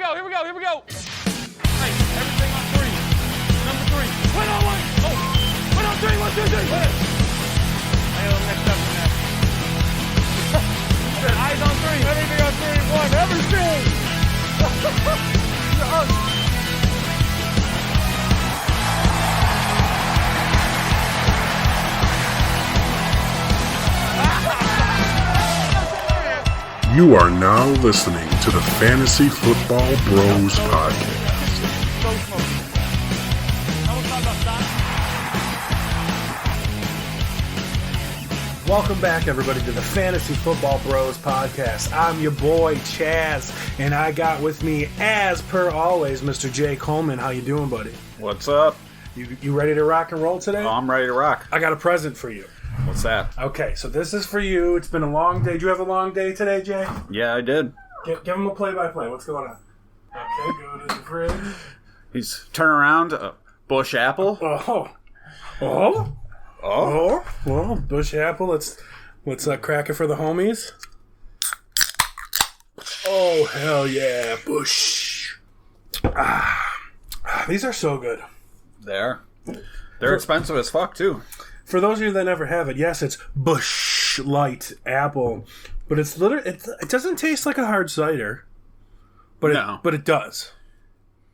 go. Here we go. Hey, everything on 3. Number 3. Wait on 1. Oh. Wait on 3. 1, 2, 3. Wait. I know the next step from that. Eyes on 3. Everything on 3. 1. Everything. You are now listening to the Fantasy Football Bros Podcast. Welcome back, everybody, to the Fantasy Football Bros Podcast. I'm your boy, Chaz, and I got with me, as per always, Mr. Jay Coleman. How you doing, buddy? What's up? You ready to rock and roll today? Oh, I'm ready to rock. I got a present for you. What's that? Okay, so this is for you. It's been a long day. Did you have a long day today, Jay? Yeah, I did. Give him a play-by-play. What's going on? Okay, go to the fridge. He's turn around, bush apple. Well, bush apple. Let's crack it for the homies. Oh, hell yeah, bush. These are so good. They're expensive as fuck, too. For those of you that never have it, yes, it's Bush Light Apple, but it's literally it doesn't taste like a hard cider, but it does.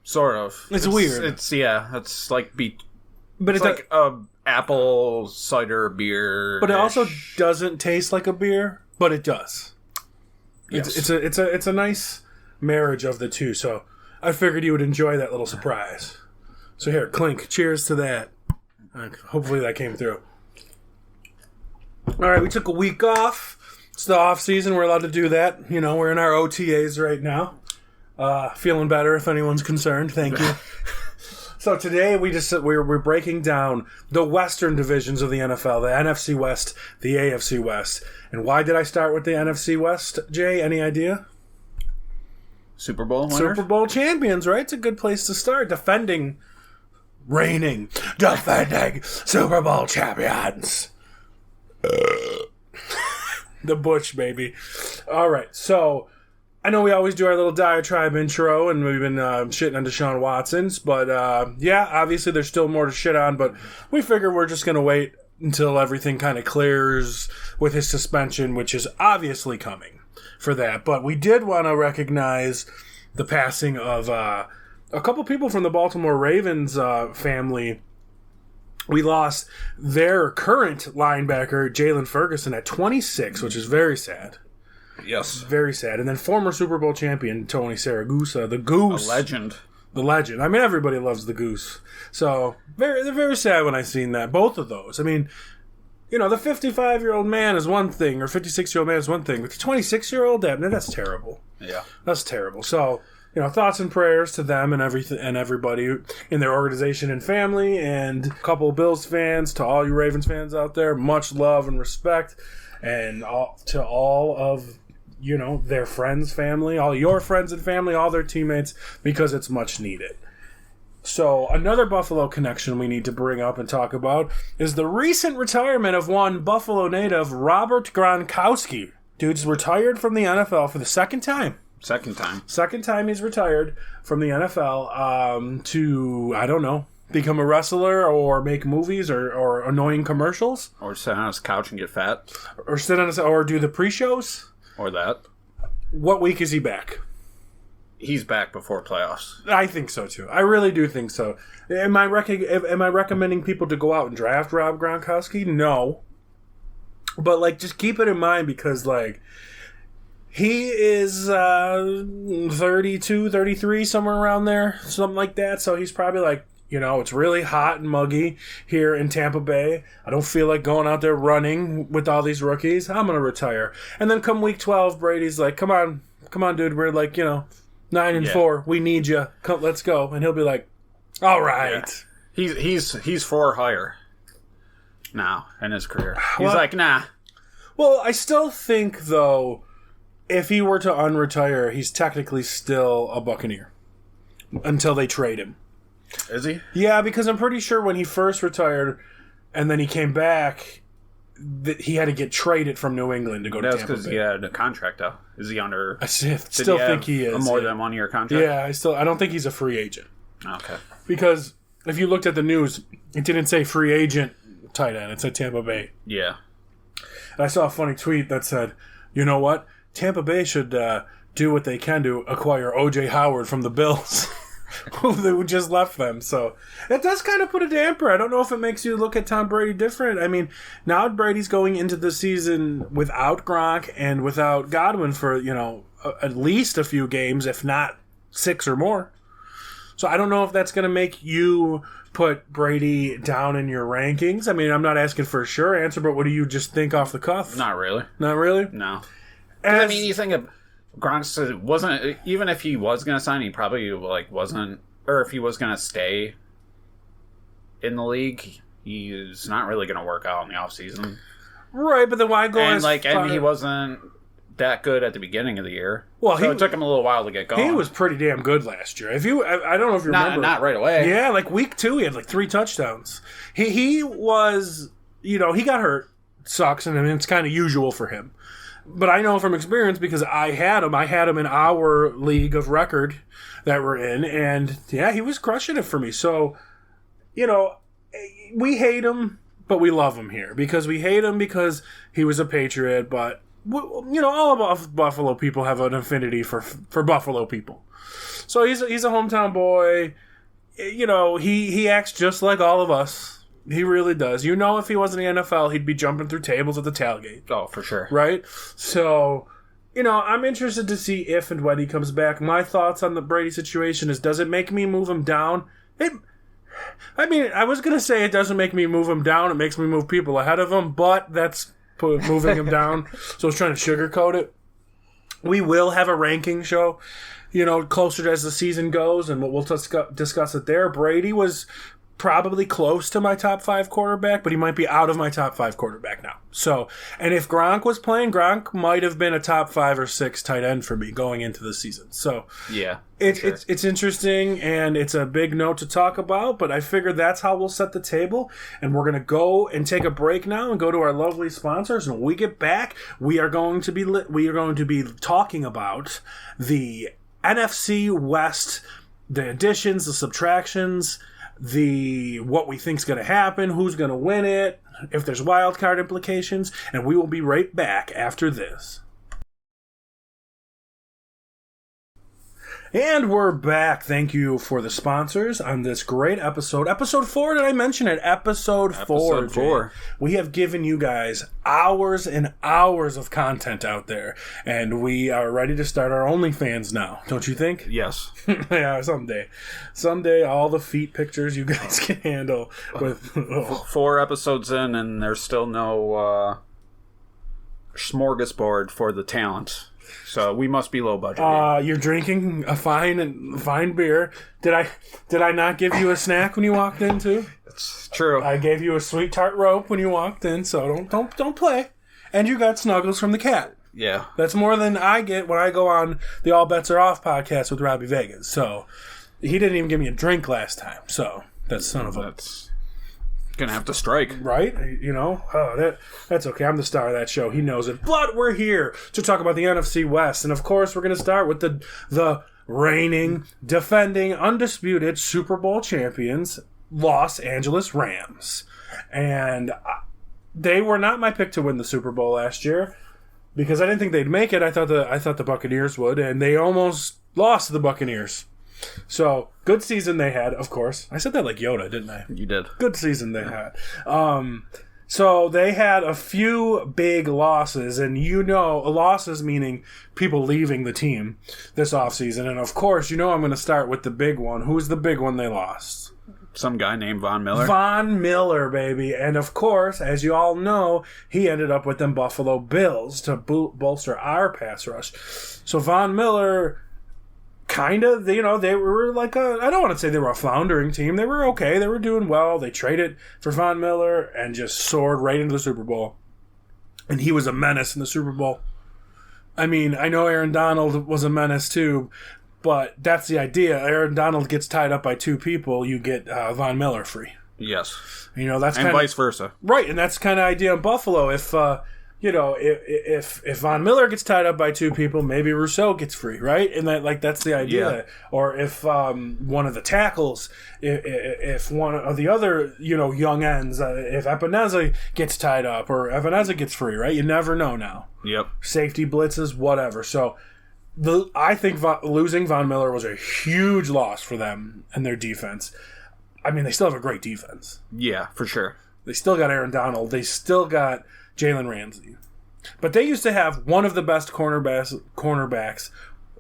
Sort of. It's weird. It's like but it's like a apple cider beer. But it also doesn't taste like a beer, but it does. Yes. It's a nice marriage of the two. So I figured you would enjoy that little surprise. So here, clink. Cheers to that. Hopefully that came through. All right, we took a week off. It's the off season. We're allowed to do that. You know, we're in our OTAs right now. Feeling better if anyone's concerned. Thank you. So today we're breaking down the Western divisions of the NFL, the NFC West, the AFC West. And why did I start with the NFC West, Jay? Any idea? Super Bowl winners? Super Bowl champions, right? It's a good place to start. Defending Super Bowl champions. The Butch, baby. All right, so I know we always do our little diatribe intro, and we've been shitting on Deshaun Watson's, but yeah, obviously there's still more to shit on, but we figure we're just going to wait until everything kind of clears with his suspension, which is obviously coming for that. But we did want to recognize the passing of a couple people from the Baltimore Ravens family. We lost their current linebacker, Jalen Ferguson, at 26, which is very sad. Yes. Very sad. And then former Super Bowl champion, Tony Saragusa, the Goose. A legend. The legend. I mean, everybody loves the Goose. So, they're very sad when I seen that. Both of those. I mean, you know, the 55-year-old man is one thing, or 56-year-old man is one thing, but the 26-year-old, that's terrible. Yeah. That's terrible. So, you know, thoughts and prayers to them and everybody in their organization and family, and a couple of Bills fans, to all you Ravens fans out there, much love and respect, and to all of, you know, their friends, family, all your friends and family, all their teammates, because it's much needed. So another Buffalo connection we need to bring up and talk about is the recent retirement of one Buffalo native, Robert Gronkowski. Dude's retired from the NFL for the second time. Second time he's retired from the NFL to, I don't know, become a wrestler or make movies or annoying commercials. Or sit on his couch and get fat. Or do the pre-shows. Or that. What week is he back? He's back before playoffs. I think so, too. I really do think so. Am I recommending people to go out and draft Rob Gronkowski? No. But, like, just keep it in mind because, like, he is 32, 33, somewhere around there, something like that. So he's probably like, you know, it's really hot and muggy here in Tampa Bay. I don't feel like going out there running with all these rookies. I'm going to retire. And then come week 12, Brady's like, come on, dude. We're like, you know, 9-4. We need you. Come, let's go. And he'll be like, all right. Yeah. He's for hire now in his career. He's like, nah. Well, I still think, though, if he were to unretire, he's technically still a Buccaneer until they trade him. Is he? Yeah, because I'm pretty sure when he first retired and then he came back, he had to get traded from New England to go to That's Tampa because Bay. he had a contract, though. Is he under... I still think he is. a more than 1 year contract? Yeah, I don't think he's a free agent. Okay. Because if you looked at the news, it didn't say free agent tight end. It said Tampa Bay. Yeah. And I saw a funny tweet that said, you know what? Tampa Bay should do what they can to acquire O.J. Howard from the Bills. Who just left them. So it does kind of put a damper. I don't know if it makes you look at Tom Brady different. I mean, now Brady's going into the season without Gronk and without Godwin for, at least a few games, if not 6 or more. So I don't know if that's going to make you put Brady down in your rankings. I mean, I'm not asking for a sure answer, but what do you just think off the cuff? Not really. Not really? No. I mean, you think of Gronk wasn't, even if he was going to sign, he probably wasn't, or if he was going to stay in the league, he's not really going to work out in the offseason. Right, but then why go and he wasn't that good at the beginning of the year. Well, it took him a little while to get going. He was pretty damn good last year. I don't know if you remember. Not right away. Yeah, like week 2, he had 3 touchdowns. He was, he got hurt. Sucks, and I mean, it's kind of usual for him. But I know from experience because I had him in our league of record that we're in, and yeah, he was crushing it for me. So, we hate him, but we love him here because we hate him because he was a Patriot. But all of Buffalo people have an affinity for Buffalo people. So he's a hometown boy. He acts just like all of us. He really does. If he was in the NFL, he'd be jumping through tables at the tailgate. Oh, for sure. Right? So, I'm interested to see if and when he comes back. My thoughts on the Brady situation is, does it make me move him down? I was going to say it doesn't make me move him down. It makes me move people ahead of him, but that's moving him down. So I was trying to sugarcoat it. We will have a ranking show, closer as the season goes, and we'll discuss it there. Brady was probably close to my top 5 quarterback, but he might be out of my top 5 quarterback now. So, and if Gronk was playing, Gronk might have been a top 5 or 6 tight end for me going into the season. So, yeah, it's interesting, and it's a big note to talk about, but I figured that's how we'll set the table, and we're going to go and take a break now and go to our lovely sponsors, and when we get back, we are going to be talking about the NFC West, the additions, the subtractions, what we think's going to happen, who's going to win it, if there's wild card implications, and we will be right back after this. And we're back. Thank you for the sponsors on this great episode. Episode 4, did I mention it? Episode 4. Episode 4. We have given you guys hours and hours of content out there, and we are ready to start our OnlyFans now, don't you think? Yes. Yeah, someday. Someday, all the feet pictures you guys can handle. With 4 episodes in, and there's still no smorgasbord for the talent. So we must be low budget. You're drinking a fine beer. Did I not give you a snack when you walked in too? It's true. I gave you a sweet tart rope when you walked in, so don't play. And you got snuggles from the cat. Yeah. That's more than I get when I go on the All Bets Are Off podcast with Robbie Vegas. So he didn't even give me a drink last time. So that son of a... That's gonna have to strike. Right? That's okay. I'm the star of that show. He knows it. But we're here to talk about the NFC West. And of course, we're going to start with the reigning, defending, undisputed Super Bowl champions, Los Angeles Rams. And they were not my pick to win the Super Bowl last year because I didn't think they'd make it. I thought the Buccaneers would, and they almost lost to the Buccaneers. So, good season they had, of course. I said that like Yoda, didn't I? You did. Good season they had. So, they had a few big losses, and losses meaning people leaving the team this offseason. And, of course, I'm going to start with the big one. Who's the big one they lost? Some guy named Von Miller. Von Miller, baby. And, of course, as you all know, he ended up with them Buffalo Bills to bolster our pass rush. So, Von Miller... kind of, they were like I don't want to say they were a floundering team. They were okay. They were doing well. They traded for Von Miller and just soared right into the Super Bowl. And he was a menace in the Super Bowl. I mean, I know Aaron Donald was a menace too, but that's the idea. Aaron Donald gets tied up by 2 people, you get Von Miller free. Yes. That's and kind vice versa. Right, and that's kind of idea in Buffalo. If if Von Miller gets tied up by two people, maybe Rousseau gets free, right? And that's the idea. Yeah. Or if one of the tackles, if one of the other young ends, if Epineza gets tied up or Epineza gets free, right? You never know now. Yep. Safety blitzes, whatever. So I think losing Von Miller was a huge loss for them and their defense. I mean, they still have a great defense. Yeah, for sure. They still got Aaron Donald. They still got Jalen Ramsey. But they used to have one of the best cornerbacks,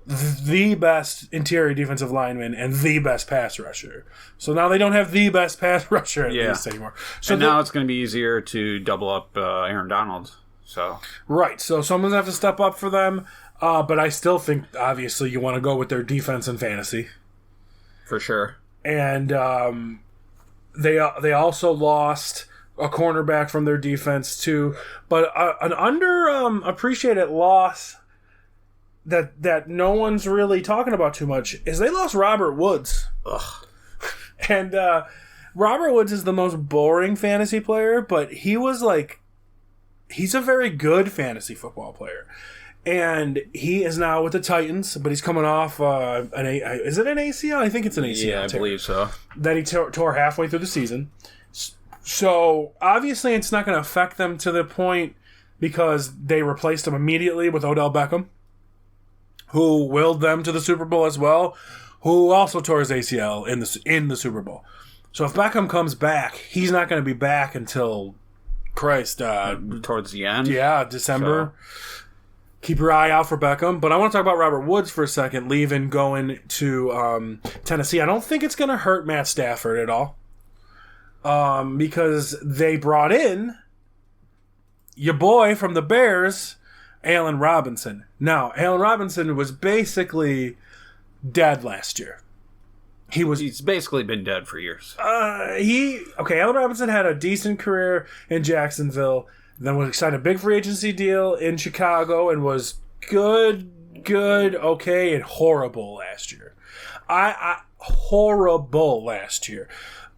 the best interior defensive lineman, and the best pass rusher. So now they don't have the best pass rusher at least anymore. So now it's going to be easier to double up Aaron Donald. So right. So someone's going to have to step up for them. But I still think, obviously, you want to go with their defense and fantasy. For sure. And they also lost a cornerback from their defense too. But an underappreciated loss that no one's really talking about too much is they lost Robert Woods. Ugh. And Robert Woods is the most boring fantasy player, but he's a very good fantasy football player. And he is now with the Titans, but he's coming off is it an ACL? I think it's an ACL. Yeah, I believe so. That he tore halfway through the season. So obviously it's not going to affect them to the point because they replaced him immediately with Odell Beckham, who willed them to the Super Bowl as well, who also tore his ACL in the Super Bowl. So if Beckham comes back, he's not going to be back until towards the end. Yeah, December. So. Keep your eye out for Beckham. But I want to talk about Robert Woods for a second, going to Tennessee. I don't think it's going to hurt Matt Stafford at all because they brought in your boy from the Bears, Allen Robinson. Now, Allen Robinson was basically dead last year. He's basically been dead for years. Allen Robinson had a decent career in Jacksonville. Then signed a big free agency deal in Chicago and was good, okay, and horrible last year. Horrible last year.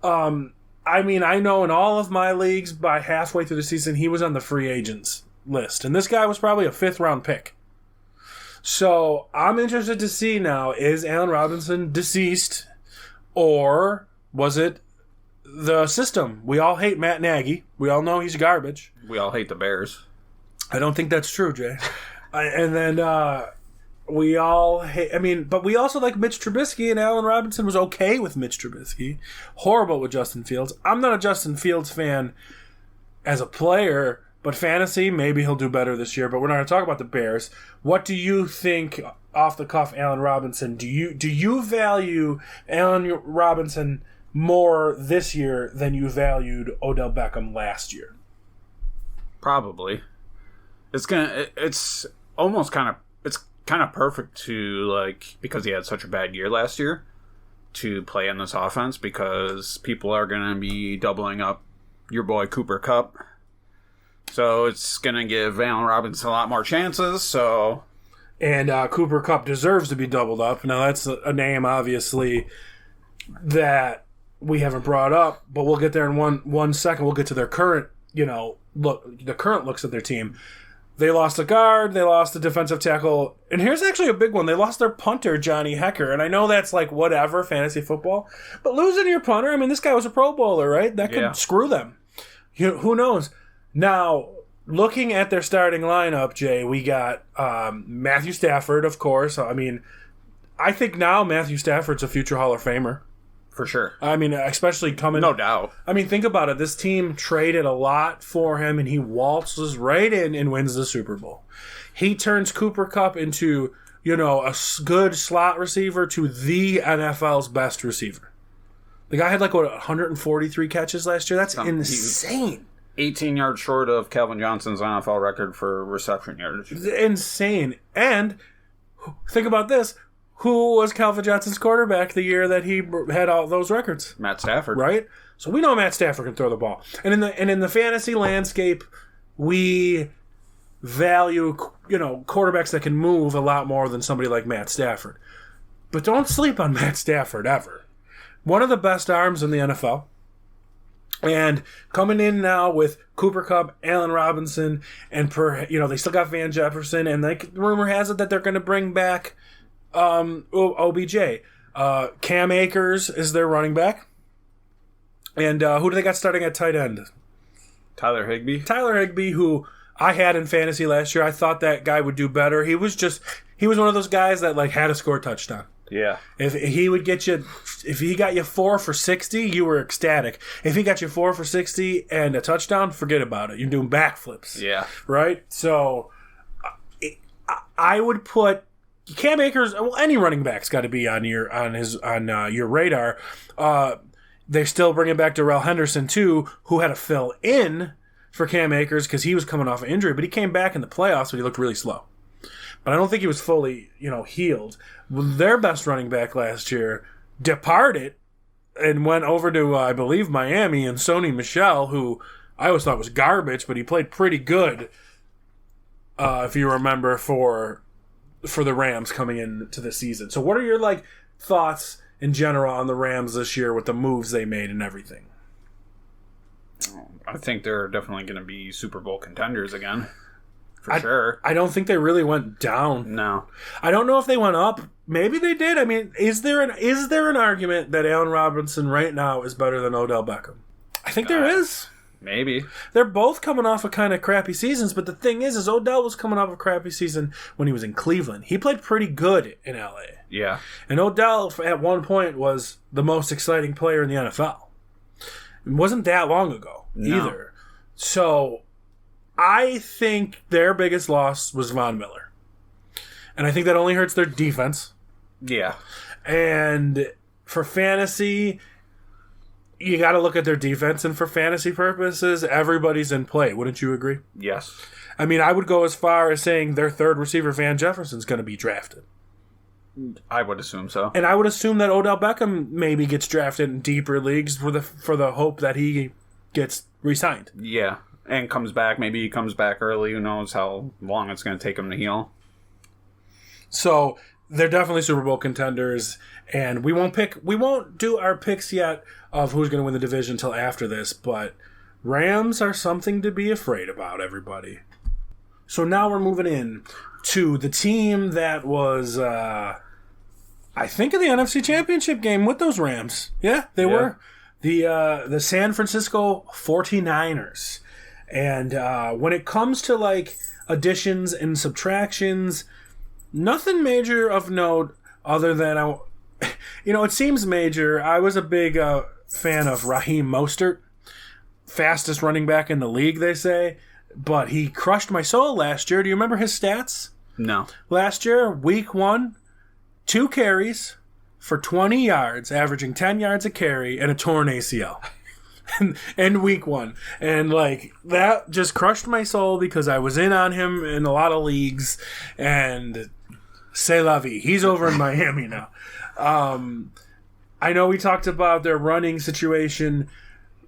I know in all of my leagues, by halfway through the season, he was on the free agents list. And this guy was probably a 5th-round pick. So I'm interested to see now, is Allen Robinson deceased or was it the system? We all hate Matt Nagy. We all know he's garbage. We all hate the Bears. I don't think that's true, Jay. And then we all hate... but we also like Mitch Trubisky, and Allen Robinson was okay with Mitch Trubisky. Horrible with Justin Fields. I'm not a Justin Fields fan as a player, but fantasy, maybe he'll do better this year. But we're not going to talk about the Bears. What do you think, off the cuff, Allen Robinson? Do you value Allen Robinson more this year than you valued Odell Beckham last year? Probably. It's almost kind of perfect to, because he had such a bad year last year, to play in this offense because people are going to be doubling up your boy Cooper Kupp. So it's going to give Allen Robinson a lot more chances. So, and Cooper Kupp deserves to be doubled up. Now that's a name, obviously, that we haven't brought up, but we'll get there in one second. We'll get to their current, the current looks at their team. They lost a guard, they lost a defensive tackle, and here's actually a big one. They lost their punter, Johnny Hecker, and I know that's whatever, fantasy football, but losing your punter, this guy was a Pro Bowler, right? That could screw them. Who knows? Now, looking at their starting lineup, Jay, we got Matthew Stafford, of course. I think now Matthew Stafford's a future Hall of Famer. For sure. Especially coming... No doubt. Think about it. This team traded a lot for him, and he waltzes right in and wins the Super Bowl. He turns Cooper Kupp into, a good slot receiver to the NFL's best receiver. The guy had 143 catches last year. That's insane. 18 yards short of Calvin Johnson's NFL record for reception yardage. Insane. And think about this. Who was Calvin Johnson's quarterback the year that he had all those records? Matt Stafford. Right? So we know Matt Stafford can throw the ball. And in the fantasy landscape, we value, quarterbacks that can move a lot more than somebody like Matt Stafford. But don't sleep on Matt Stafford ever. One of the best arms in the NFL. And coming in now with Cooper Kupp, Allen Robinson, and they still got Van Jefferson, and rumor has it that they're going to bring back OBJ. Cam Akers is their running back. And who do they got starting at tight end? Tyler Higbee, who I had in fantasy last year. I thought that guy would do better. He was one of those guys that had to score a touchdown. Yeah. If he got you 4 for 60, you were ecstatic. If he got you 4 for 60 and a touchdown, forget about it. You're doing backflips. Yeah. Right? So I would put Cam Akers, any running back's got to be on your radar. They're still bringing back Darrell Henderson too, who had to fill in for Cam Akers because he was coming off an injury, but he came back in the playoffs, but he looked really slow. But I don't think he was fully, healed. Their best running back last year departed and went over to, I believe, Miami, and Sony Michel, who I always thought was garbage, but he played pretty good, if you remember, for the Rams coming into the season. So what are your, thoughts in general on the Rams this year with the moves they made and everything? I think they're definitely going to be Super Bowl contenders again. For sure. I don't think they really went down. No. I don't know if they went up. Maybe they did. I mean, is there an argument that Allen Robinson right now is better than Odell Beckham? I think there is. Maybe. They're both coming off of kind of crappy seasons, but the thing is Odell was coming off a crappy season when he was in Cleveland. He played pretty good in LA. Yeah. And Odell, at one point, was the most exciting player in the NFL. It wasn't that long ago either. So I think their biggest loss was Von Miller. And I think that only hurts their defense. Yeah. And for fantasy, you got to look at their defense. And for fantasy purposes, everybody's in play. Wouldn't you agree? Yes. I mean, I would go as far as saying their third receiver, Van Jefferson's going to be drafted. I would assume so. And I would assume that Odell Beckham maybe gets drafted in deeper leagues for the hope that he gets re-signed. Yeah. And comes back. Maybe he comes back early. Who knows how long it's going to take him to heal. So they're definitely Super Bowl contenders, and we won't do our picks yet of who's going to win the division until after this, but Rams are something to be afraid about, everybody. So now we're moving in to the team that was, I think, in the NFC Championship game with those Rams. Yeah, they were. The San Francisco 49ers. And when it comes to additions and subtractions, nothing major of note other than it seems major. I was a big fan of Raheem Mostert, fastest running back in the league, they say, but he crushed my soul last year. Do you remember his stats? No. Last year, week 1, 2 carries for 20 yards, averaging 10 yards a carry, and a torn ACL. And week 1. And that just crushed my soul because I was in on him in a lot of leagues, and c'est la vie. He's over in Miami now. I know we talked about their running situation.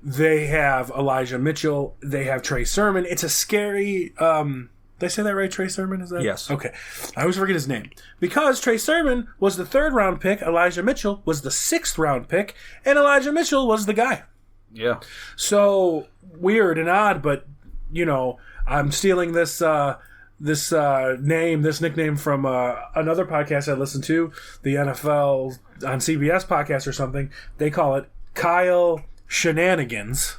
They have Elijah Mitchell. They have Trey Sermon. It's a scary... did I say that right, Trey Sermon? Is that? Yes. Okay. I always forget his name. Because Trey Sermon was the 3rd round pick, Elijah Mitchell was the 6th round pick, and Elijah Mitchell was the guy. Yeah. So weird and odd, but I'm stealing this nickname from another podcast I listen to, the NFL on CBS podcast or something. They call it Kyle Shenanigans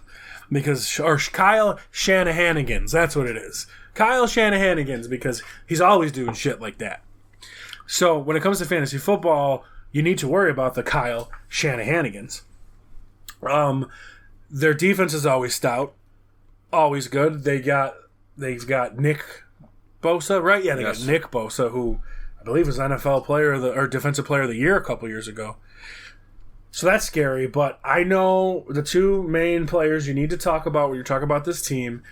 or Kyle Shanahanigans. That's what it is. Kyle Shanahanigans, because he's always doing shit like that. So when it comes to fantasy football, you need to worry about the Kyle Shanahanigans. Their defense is always stout, always good. They've got Nick Bosa, right? Yeah, they got Nick Bosa, who I believe was NFL player or defensive player of the year a couple years ago. So that's scary. But I know the 2 main players you need to talk about when you're talking about this team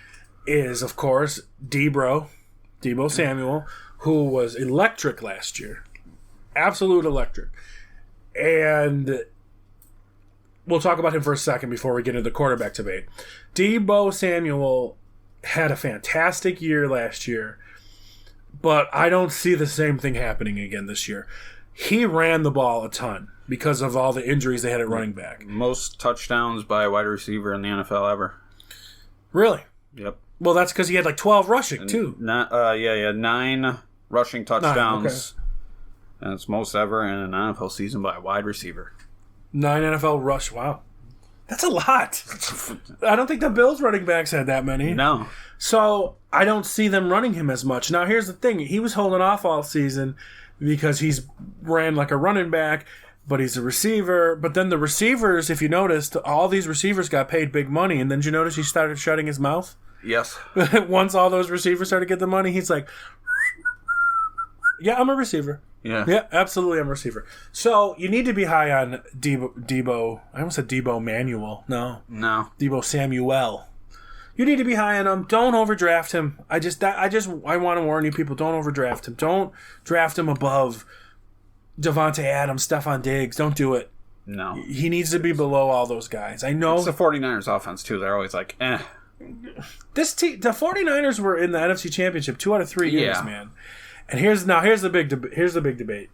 is, of course, Deebo Samuel, who was electric last year, absolute electric, and we'll talk about him for a second before we get into the quarterback debate. Deebo Samuel had a fantastic year last year, but I don't see the same thing happening again this year. He ran the ball a ton. because of all the injuries they had at running back. Most touchdowns by a wide receiver in the NFL ever. Really? Yep. Well, that's because he had like 12 rushing, too. 9 rushing touchdowns. 9, okay. That's most ever in an NFL season by a wide receiver. 9 NFL rush. Wow. That's a lot. I don't think the Bills running backs had that many. No. So I don't see them running him as much. Now, here's the thing. He was holding off all season because he's ran like a running back, but he's a receiver. But then the receivers, if you noticed, all these receivers got paid big money. And then did you notice he started shutting his mouth? Yes. Once all those receivers started to get the money, he's like, yeah, I'm a receiver. Yeah, absolutely, I'm a receiver. So you need to be high on Debo. I almost said Debo Manuel. No. Debo Samuel. You need to be high on him. Don't overdraft him. I want to warn you people, don't overdraft him. Don't draft him above Devontae Adams, Stephon Diggs. Don't do it. No. He needs to be below all those guys. I know. It's the 49ers offense, too. They're always like, eh. The 49ers were in the NFC Championship 2 out of 3 years, man. And here's the big debate.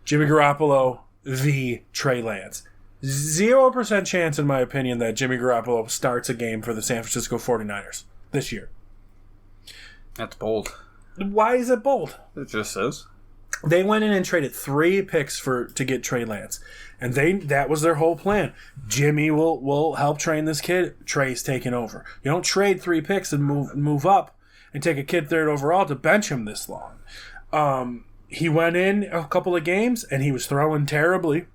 Jimmy Garoppolo v. Trey Lance. 0% chance, in my opinion, that Jimmy Garoppolo starts a game for the San Francisco 49ers this year. That's bold. Why is it bold? It just is. They went in and traded 3 picks to get Trey Lance. And that was their whole plan. Jimmy will help train this kid. Trey's taking over. You don't trade 3 picks and move up and take a kid 3rd overall to bench him this long. He went in a couple of games and he was throwing terribly.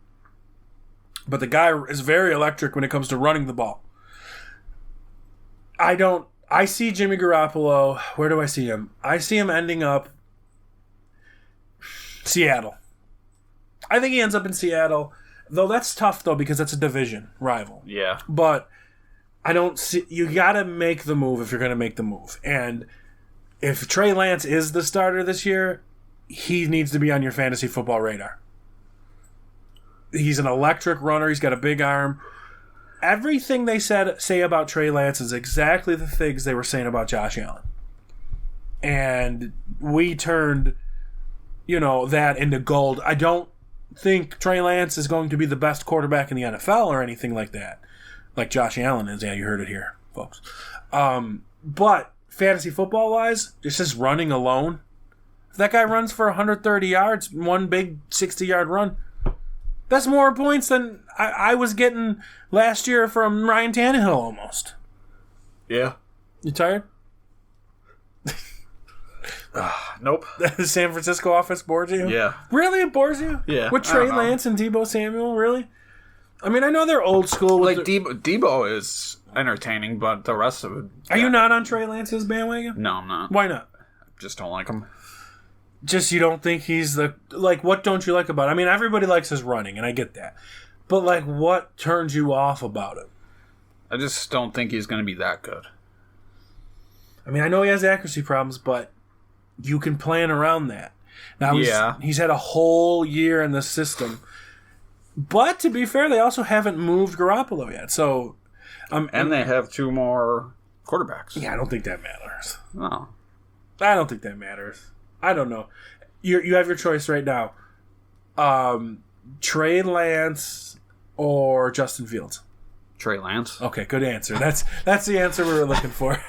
But the guy is very electric when it comes to running the ball. I see Jimmy Garoppolo. Where do I see him? I see him ending up Seattle. I think he ends up in Seattle. Though that's tough, though, because that's a division rival. Yeah. But I don't see... You got to make the move if you're going to make the move. And if Trey Lance is the starter this year, he needs to be on your fantasy football radar. He's an electric runner. He's got a big arm. Everything they say about Trey Lance is exactly the things they were saying about Josh Allen. And we turned, that into gold. I don't think Trey Lance is going to be the best quarterback in the NFL or anything like that. Like Josh Allen is. Yeah, you heard it here, folks. But fantasy football-wise, it's just running alone. If that guy runs for 130 yards, one big 60-yard run, that's more points than I was getting last year from Ryan Tannehill almost. Yeah. You tired? Nope. The San Francisco offense bores you? Yeah. Really? It bores you? Yeah. With Trey Lance and Debo Samuel? Really? I mean, I know they're old school. Like, Debo is entertaining, but the rest of it... Are you not on Trey Lance's bandwagon? No, I'm not. Why not? Just don't like him. Just you don't think he's the... Like, what don't you like about it? I mean, everybody likes his running, and I get that. But, like, what turns you off about it? I just don't think he's going to be that good. I mean, I know he has accuracy problems, but you can plan around that. Now, he's had a whole year in the system. But, to be fair, they also haven't moved Garoppolo yet, so... and they have 2 more quarterbacks. Yeah, I don't think that matters. No. I don't think that matters. I don't know. You have your choice right now. Trey Lance or Justin Fields? Trey Lance. Okay, good answer. That's the answer we were looking for.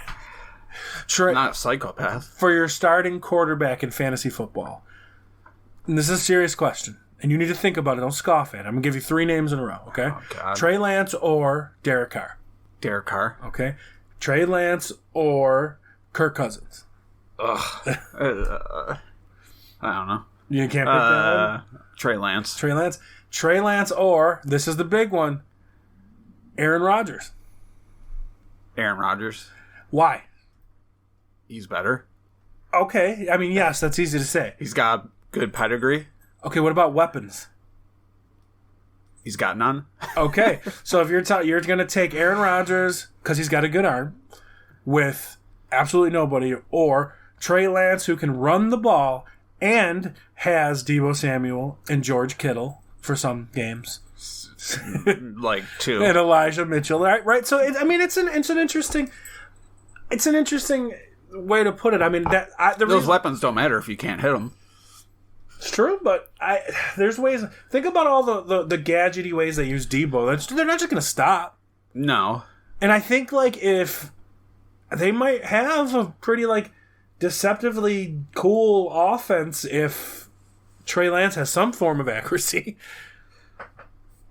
Not a psychopath. For your starting quarterback in fantasy football. And this is a serious question. And you need to think about it. Don't scoff at it. I'm going to give you 3 names in a row, okay? Oh, God. Trey Lance or Derek Carr. Derek Carr. Okay. Trey Lance or Kirk Cousins. Ugh. I don't know. You can't pick that one? Trey Lance. Trey Lance or, this is the big one, Aaron Rodgers. Aaron Rodgers. Why? He's better. Okay. I mean, yes, that's easy to say. He's got good pedigree. Okay, what about weapons? He's got none. Okay. So if you're going to take Aaron Rodgers because he's got a good arm with absolutely nobody, or Trey Lance, who can run the ball and has Debo Samuel and George Kittle for some games. Like 2. And Elijah Mitchell, right? So, it's an interesting way to put it. I mean, those weapons don't matter if you can't hit them. It's true, but there's ways. Think about all the gadgety ways they use Debo. They're not just going to stop. No. And I think, like, if they might have a pretty, like, deceptively cool offense if Trey Lance has some form of accuracy.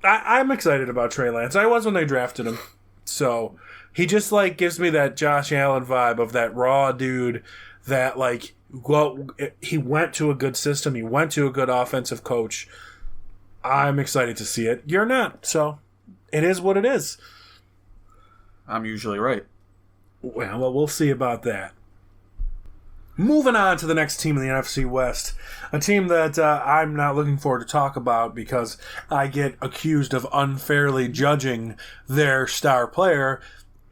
I'm excited about Trey Lance. I was when they drafted him. So he just, like, gives me that Josh Allen vibe of that raw dude that, like, well, he went to a good system. He went to a good offensive coach. I'm excited to see it. You're not. So it is what it is. I'm usually right. Well, we'll see about that. Moving on to the next team in the NFC West, a team that I'm not looking forward to talk about because I get accused of unfairly judging their star player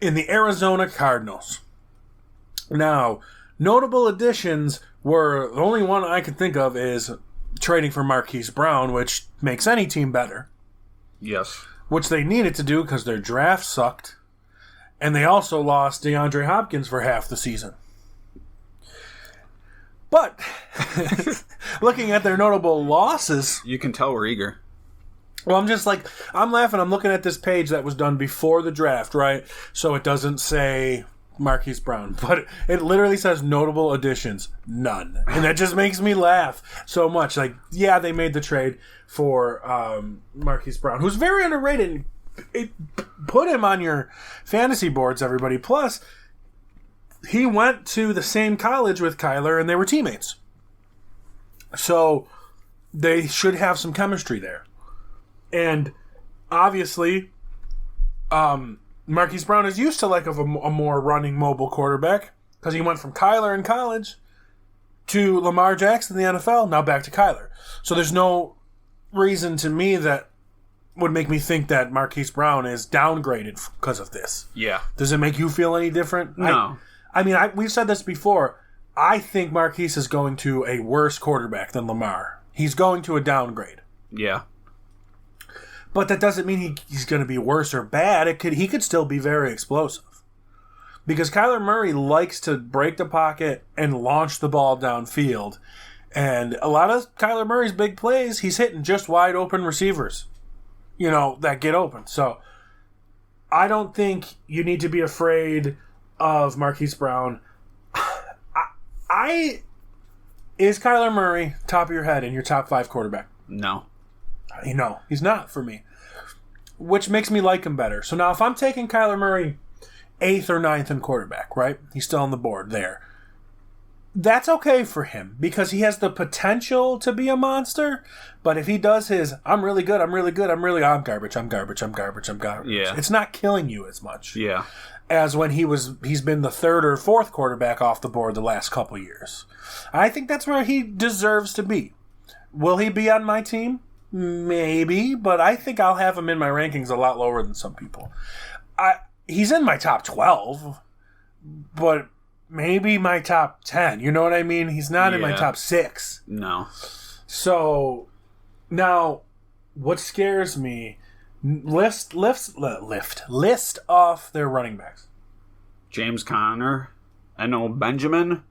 in the Arizona Cardinals. Now, notable additions were, the only one I can think of is trading for Marquise Brown, which makes any team better. Yes. Which they needed to do because their draft sucked. And they also lost DeAndre Hopkins for half the season. But, looking at their notable losses... You can tell we're eager. Well, I'm laughing. I'm looking at this page that was done before the draft, right? So it doesn't say Marquise Brown. But it literally says notable additions. None. And that just makes me laugh so much. Like, yeah, they made the trade for Marquise Brown, who's very underrated. It put him on your fantasy boards, everybody. Plus, he went to the same college with Kyler, and they were teammates. So they should have some chemistry there. And obviously, Marquise Brown is used to like a more running mobile quarterback because he went from Kyler in college to Lamar Jackson in the NFL, now back to Kyler. So there's no reason to me that would make me think that Marquise Brown is downgraded because of this. Yeah. Does it make you feel any different? No. I mean, we've said this before. I think Marquise is going to a worse quarterback than Lamar. He's going to a downgrade. Yeah. But that doesn't mean he's going to be worse or bad. He could still be very explosive. Because Kyler Murray likes to break the pocket and launch the ball downfield. And a lot of Kyler Murray's big plays, he's hitting just wide open receivers, that get open. So I don't think you need to be afraid of Marquise Brown. Is Kyler Murray top of your head in your top 5 quarterback? No. No, he's not for me. Which makes me like him better. So now if I'm taking Kyler Murray 8th or 9th in quarterback, right? He's still on the board there. That's okay for him because he has the potential to be a monster. But if he does I'm really good, I'm garbage. Yeah. It's not killing you as much. Yeah. As when he's been the 3rd or 4th quarterback off the board the last couple years. I think that's where he deserves to be. Will he be on my team? Maybe, but I think I'll have him in my rankings a lot lower than some people. He's in my top 12, but maybe my top 10. You know what I mean? He's not in my top 6. No. So, now, what scares me... List off their running backs. James Conner, Eno Benjamin,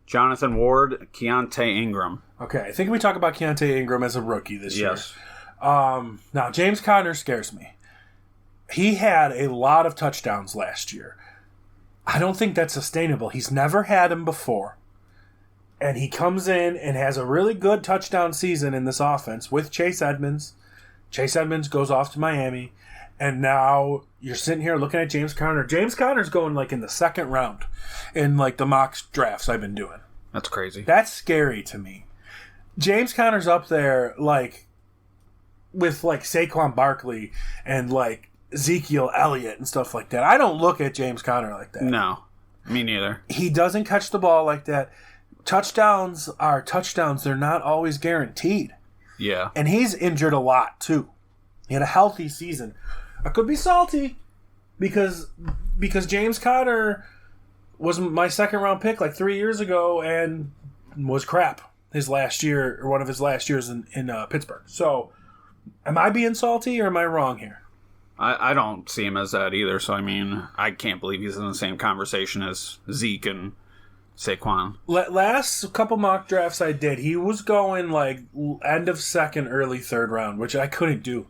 Jonathan Ward, Keontae Ingram. Okay, I think we talk about Keontae Ingram as a rookie this year. Yes. Now, James Conner scares me. He had a lot of touchdowns last year. I don't think that's sustainable. He's never had them before. And he comes in and has a really good touchdown season in this offense with Chase Edmonds. Chase Edmonds goes off to Miami, and now you're sitting here looking at James Conner. James Conner's going like in the 2nd round in like the mock drafts I've been doing. That's crazy. That's scary to me. James Conner's up there like with like Saquon Barkley and like Ezekiel Elliott and stuff like that. I don't look at James Conner like that. No, me neither. He doesn't catch the ball like that. Touchdowns are touchdowns. They're not always guaranteed. Yeah. And he's injured a lot, too. He had a healthy season. I could be salty because James Conner was my 2nd-round pick like 3 years ago and was crap his last year, or one of his last years in Pittsburgh. So, am I being salty or am I wrong here? I don't see him as that either. So, I mean, I can't believe he's in the same conversation as Zeke and Saquon. Last couple mock drafts I did, he was going like end of second, early third round, which I couldn't do.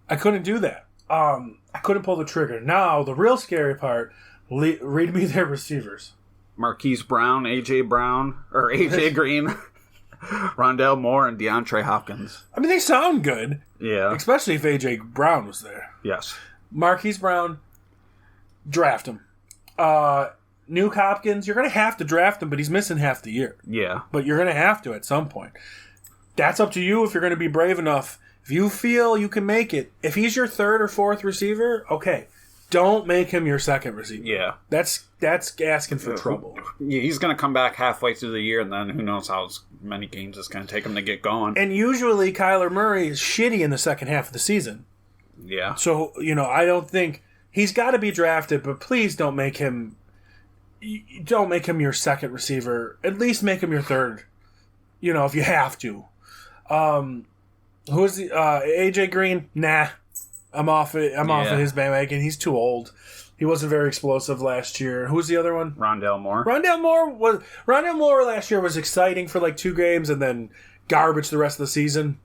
I couldn't do that. I couldn't pull the trigger. Now, the real scary part, read me their receivers. Marquise Brown, A.J. Green, Rondell Moore, and DeAndre Hopkins. I mean, they sound good. Yeah. Especially if A.J. Brown was there. Yes. Marquise Brown, draft him. Nuke Hopkins, you're going to have to draft him, but he's missing half the year. Yeah. But you're going to have to at some point. That's up to you if you're going to be brave enough. If you feel you can make it, if he's your third or fourth receiver, okay. Don't make him your second receiver. Yeah. That's asking for trouble. Yeah, he's going to come back halfway through the year, and then who knows how many games it's going to take him to get going. And usually Kyler Murray is shitty in the second half of the season. Yeah. So, I don't think he's got to be drafted, but please don't make him your second receiver. At least make him your third, if you have to. Who's the AJ Green? Nah. I'm off of his bandwagon. He's too old. He wasn't very explosive last year. Who's the other one? Rondell Moore. Rondell Moore last year was exciting for like 2 games and then garbage the rest of the season.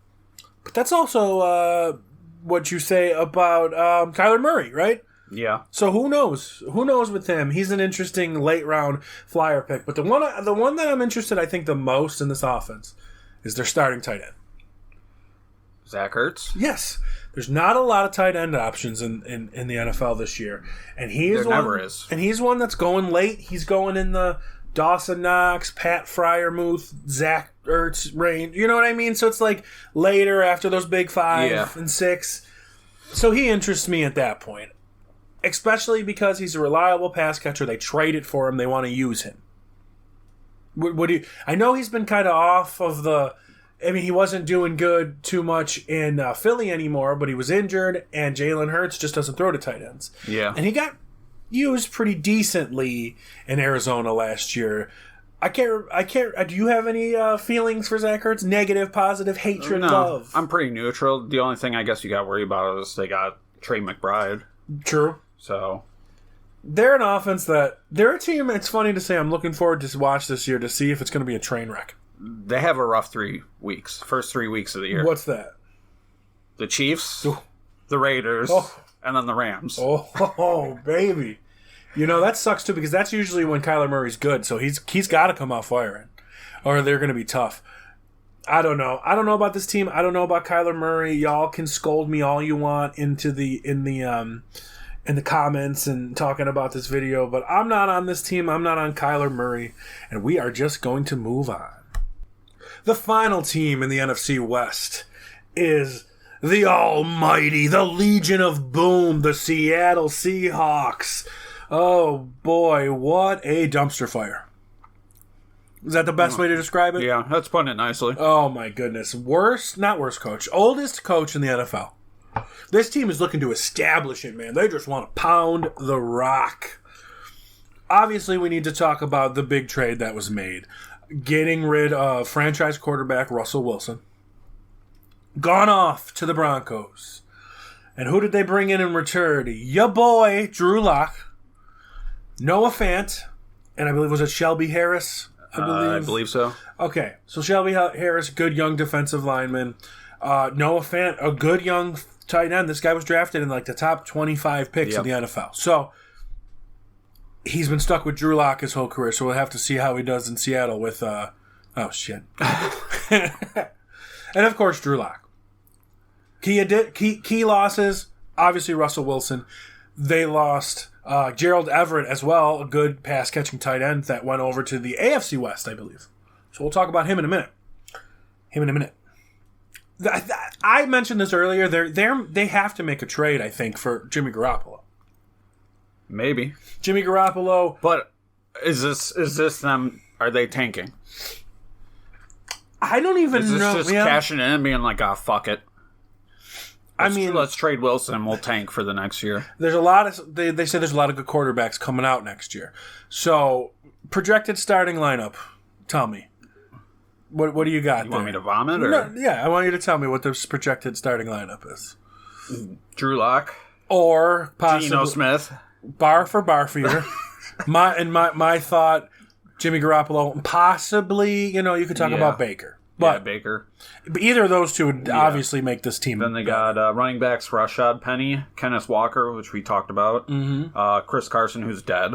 But that's also what you say about Kyler Murray, right? Yeah. So who knows? Who knows with him? He's an interesting late round flyer pick. But the one that I'm interested, I think, the most in this offense is their starting tight end. Zach Ertz? Yes. There's not a lot of tight end options in the NFL this year. And There never is. And he's one that's going late. He's going in the Dawson Knox, Pat Freiermuth, Zach Ertz range. You know what I mean? So it's like later after those big 5 and 6. So he interests me at that point. Especially because he's a reliable pass catcher. They traded for him. They want to use him. What do you? I know he's been kind of off of the... I mean, he wasn't doing good too much in Philly anymore, but he was injured, and Jalen Hurts just doesn't throw to tight ends. Yeah. And he got used pretty decently in Arizona last year. I can't. Do you have any feelings for Zach Ertz? Negative, positive, hatred, love? I'm pretty neutral. The only thing I guess you got to worry about is they got Trey McBride. True. So they're an offense they're a team. It's funny to say I'm looking forward to watch this year to see if it's going to be a train wreck. They have a rough 3 weeks. First 3 weeks of the year. What's that? The Chiefs, the Raiders, and then the Rams. Oh, baby. That sucks too because that's usually when Kyler Murray's good. So he's got to come out firing, or they're going to be tough. I don't know. I don't know about this team. I don't know about Kyler Murray. Y'all can scold me all you want in the comments and talking about this video, but I'm not on this team. I'm not on Kyler Murray, and we are just going to move on. The final team in the NFC West is the almighty, the Legion of Boom, the Seattle Seahawks. Oh boy, what a dumpster fire. Is that the best way to describe it? Yeah, that's putting it nicely. Oh my goodness. Not worst coach. Oldest coach in the NFL. This team is looking to establish it, man. They just want to pound the rock. Obviously, we need to talk about the big trade that was made. Getting rid of franchise quarterback Russell Wilson. Gone off to the Broncos. And who did they bring in return? Ya boy, Drew Lock. Noah Fant. And I believe, was it Shelby Harris? I believe so. Okay, so Shelby Harris, good young defensive lineman. Noah Fant, a good young tight end. This guy was drafted in like the top 25 picks in the NFL. So he's been stuck with Drew Lock his whole career, so we'll have to see how he does in Seattle with oh shit. And of course Drew Lock. Key losses, obviously Russell Wilson. They lost Gerald Everett as well, a good pass catching tight end that went over to the AFC West, I believe. So we'll talk about him in a minute. I mentioned this earlier. They have to make a trade, I think, for Jimmy Garoppolo. Maybe Jimmy Garoppolo. But is this them? Are they tanking? I don't even know. Is know. this just cashing in and being like, "Ah, fuck it." Let's trade Wilson and we'll tank for the next year. There's a lot of they say there's a lot of good quarterbacks coming out next year. So projected starting lineup. Tell me. What do you got? You want me to vomit? Or? No, yeah, I want you to tell me what the projected starting lineup is. Drew Lock. Or possibly Geno Smith. Bar for you. my thought, Jimmy Garoppolo, and possibly, you could talk about Baker. But Baker. Either of those two would obviously make this team. Then they got running backs Rashad Penny, Kenneth Walker, which we talked about, Chris Carson, who's dead.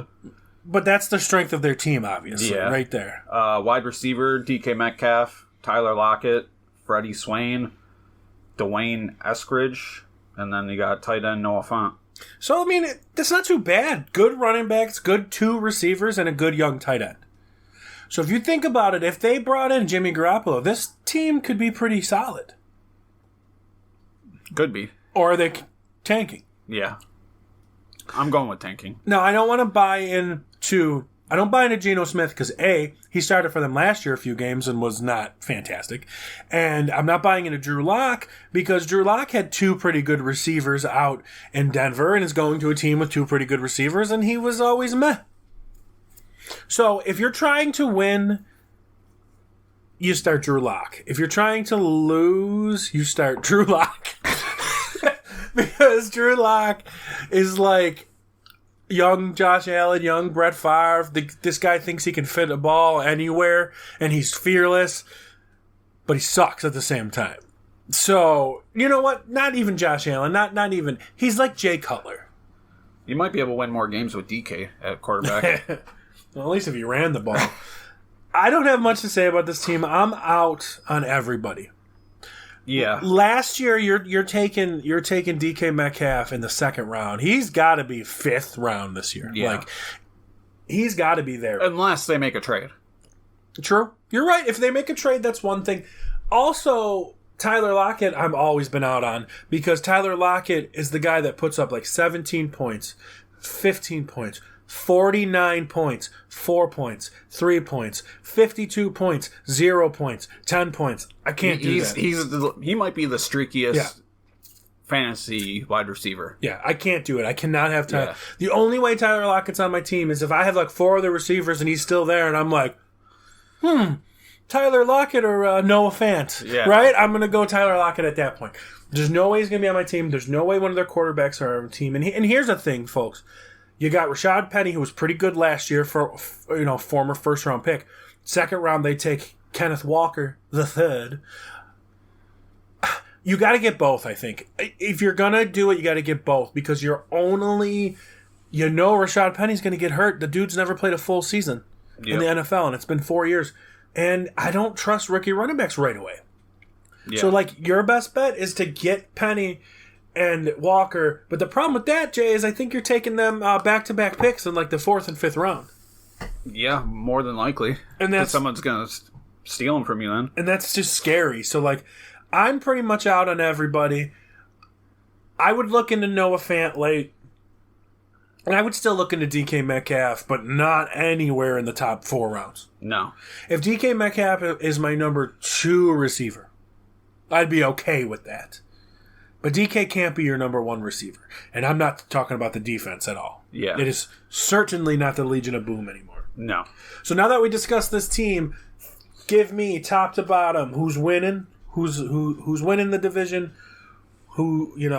But that's the strength of their team, obviously, right there. Wide receiver DK Metcalf, Tyler Lockett, Freddie Swain, Dwayne Eskridge, and then you got tight end Noah Fant. So, I mean, that's not too bad. Good running backs, good 2 receivers, and a good young tight end. So if you think about it, if they brought in Jimmy Garoppolo, this team could be pretty solid. Could be. Or are they tanking? Yeah. I'm going with tanking. No, I don't want to buy into... I don't buy into Geno Smith because, A, he started for them last year a few games and was not fantastic. And I'm not buying into Drew Lock because Drew Lock had 2 pretty good receivers out in Denver and is going to a team with 2 pretty good receivers, and he was always meh. So if you're trying to win, you start Drew Lock. If you're trying to lose, you start Drew Lock. Because Drew Lock is like young Josh Allen, young Brett Favre. This guy thinks he can fit a ball anywhere, and he's fearless, but he sucks at the same time. So, you know what? Not even Josh Allen. Not even. He's like Jay Cutler. You might be able to win more games with DK at quarterback. Well, at least if you ran the ball. I don't have much to say about this team. I'm out on everybody. Yeah. Last year, you're taking DK Metcalf in the 2nd round. He's got to be 5th round this year. Yeah. Like, he's got to be there. Unless they make a trade. True. You're right. If they make a trade, that's one thing. Also, Tyler Lockett, I've always been out on because Tyler Lockett is the guy that puts up like 17 points, 15 points, 49 points, 4 points, 3 points, 52 points, 0 points, 10 points. I can't do that. He might be the streakiest fantasy wide receiver. Yeah, I can't do it. I cannot have Tyler. Yeah. The only way Tyler Lockett's on my team is if I have like 4 other receivers and he's still there and I'm like, Tyler Lockett or Noah Fant, right? I'm going to go Tyler Lockett at that point. There's no way he's going to be on my team. There's no way one of their quarterbacks are on our team. And here's the thing, folks. You got Rashad Penny, who was pretty good last year for former 1st round pick. 2nd round, they take Kenneth Walker the 3rd. You got to get both, I think. If you're gonna do it, you got to get both because you're only, Rashad Penny's gonna get hurt. The dude's never played a full season in the NFL, and it's been 4 years. And I don't trust rookie running backs right away. Yeah. So, your best bet is to get Penny and Walker. But the problem with that, Jay, is I think you're taking them back-to-back picks in, the 4th and 5th round. Yeah, more than likely. And that's someone's going to steal them from you then. And that's just scary. So, I'm pretty much out on everybody. I would look into Noah Fant late. And I would still look into DK Metcalf, but not anywhere in the top 4 rounds. No. If DK Metcalf is my number 2 receiver, I'd be okay with that. But DK can't be your number 1 receiver. And I'm not talking about the defense at all. Yeah. It is certainly not the Legion of Boom anymore. No. So now that we discussed this team, give me top to bottom who's winning, who's winning the division, you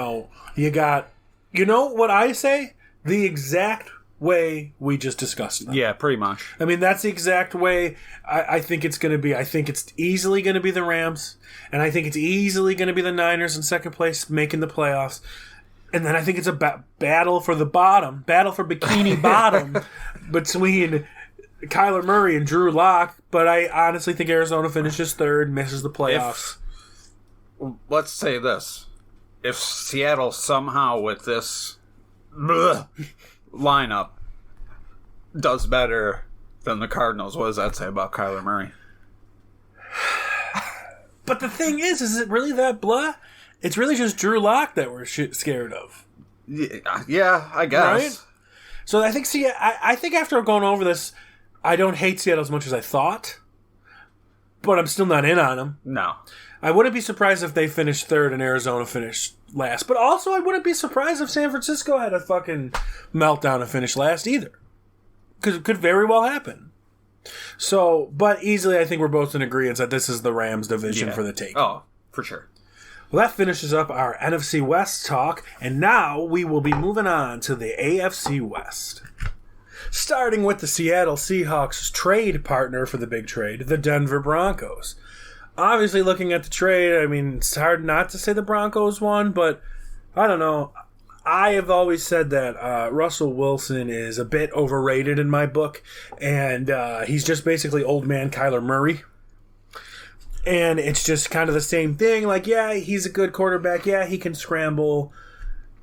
got, what I say? The exact way we just discussed them. Yeah, pretty much. I mean, that's the exact way I think it's going to be. I think it's easily going to be the Rams, and I think it's easily going to be the Niners in 2nd place, making the playoffs. And then I think it's a battle for Bikini Bottom between Kyler Murray and Drew Lock. But I honestly think Arizona finishes 3rd, misses the playoffs. Let's say this. If Seattle somehow with this lineup does better than the Cardinals, what does that say about Kyler Murray? But the thing is it really that blah? It's really just Drew Lock that we're scared of. Yeah, I guess. Right? So I think, I think after going over this, I don't hate Seattle as much as I thought, but I'm still not in on them. No. I wouldn't be surprised if they finished 3rd and Arizona finished last. But also, I wouldn't be surprised if San Francisco had a fucking meltdown and finished last either. Because it could very well happen. So, but easily, I think we're both in agreement that this is the Rams division for the take. Oh, for sure. Well, that finishes up our NFC West talk. And now we will be moving on to the AFC West. starting with the Seattle Seahawks trade partner for the big trade, the Denver Broncos. Obviously, looking at the trade, I mean, it's hard not to say the Broncos won, but I don't know. I have always said that Russell Wilson is a bit overrated in my book, and he's just basically old man Kyler Murray. And it's just kind of the same thing. Like, yeah, he's a good quarterback. Yeah, he can scramble.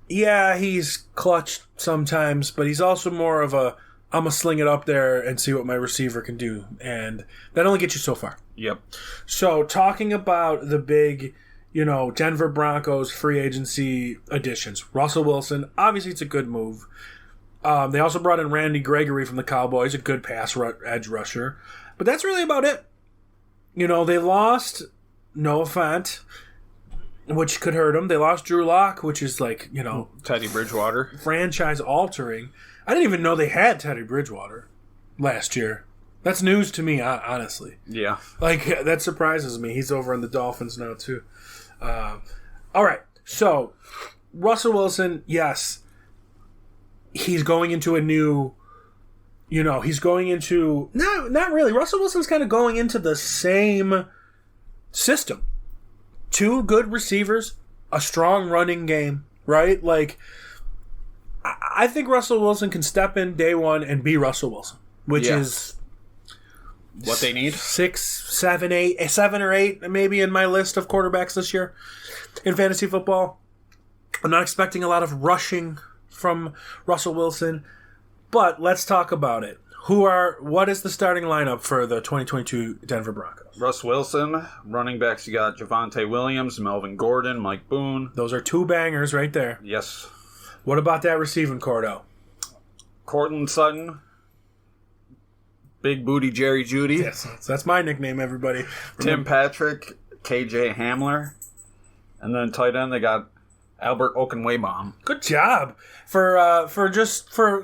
Yeah, he's clutch sometimes, but he's also more of a, I'm going to sling it up there and see what my receiver can do. And that only gets you so far. Yep. So, talking about the big, Denver Broncos free agency additions. Russell Wilson, obviously it's a good move. They also brought in Randy Gregory from the Cowboys, a good edge rusher. But that's really about it. They lost Noah Fant, which could hurt them. They lost Drew Lock, which is like, Teddy Bridgewater. Franchise altering. I didn't even know they had Teddy Bridgewater last year. That's news to me, honestly. Yeah. Like, that surprises me. He's over in the Dolphins now, too. All right. So, Russell Wilson, yes. He's going into a new... he's going into... No, not really. Russell Wilson's kind of going into the same system. 2 good receivers, a strong running game, right? Like, I think Russell Wilson can step in day one and be Russell Wilson, which is... what they need? 6, 7, 8, 7 or 8 maybe in my list of quarterbacks this year in fantasy football. I'm not expecting a lot of rushing from Russell Wilson, but let's talk about it. What is the starting lineup for the 2022 Denver Broncos? Russ Wilson. Running backs, you got Javonte Williams, Melvin Gordon, Mike Boone. Those are 2 bangers right there. Yes. What about that receiving corridor? Cortland Sutton. Big Booty Jerry Jeudy. Yes, that's my nickname, everybody. Tim Patrick, KJ Hamler. And then tight end, they got Albert Okunwebaum. Good job. For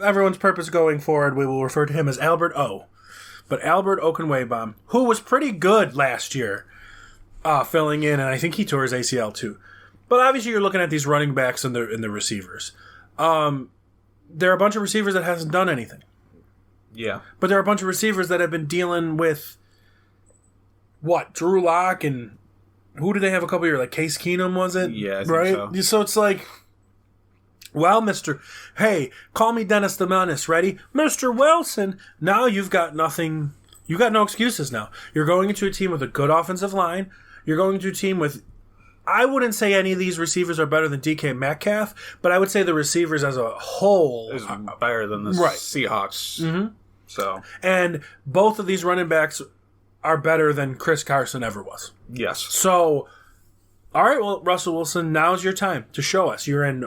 everyone's purpose going forward, we will refer to him as Albert O. But Albert Okunwebaum, who was pretty good last year, filling in, and I think he tore his ACL too. But obviously, you're looking at these running backs and the receivers. There are a bunch of receivers that hasn't done anything. Yeah. But there are a bunch of receivers that have been dealing with Drew Lock, and who did they have a couple years? Like Case Keenum, was it? Yeah, I think right. So it's like, well, hey, call me Dennis the Menace. Ready, Mr. Wilson? Now you've got nothing. You got no excuses now. You're going into a team with a good offensive line. You're going into a team with. I wouldn't say any of these receivers are better than DK Metcalf, but I would say the receivers as a whole is better than the Seahawks. Mm-hmm. So, and both of these running backs are better than Chris Carson ever was. Yes. So, all right, well, Russell Wilson, now's your time to show us. You're in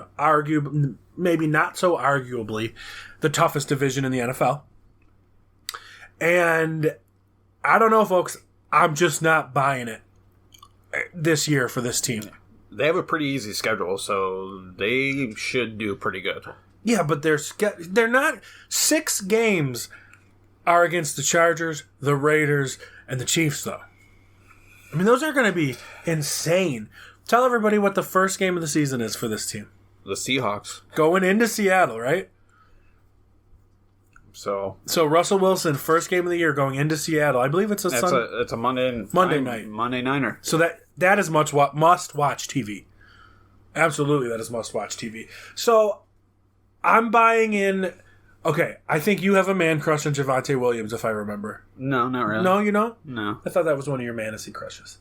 maybe not so arguably, the toughest division in the NFL. And I don't know, folks. I'm just not buying it this year for this team. They have a pretty easy schedule, so they should do pretty good. Yeah, but they're not. 6 games are against the Chargers, the Raiders, and the Chiefs, though. I mean, those are going to be insane. Tell everybody what the first game of the season is for this team. The Seahawks. Going into Seattle, right? So Russell Wilson, first game of the year, going into Seattle. I believe it's a Monday night. Monday Niner. So that is must-watch TV. Absolutely, that is must-watch TV. So I'm buying in. Okay, I think you have a man crush on Javonte Williams, if I remember. No, not really. No, you don't? No. I thought that was one of your fantasy crushes.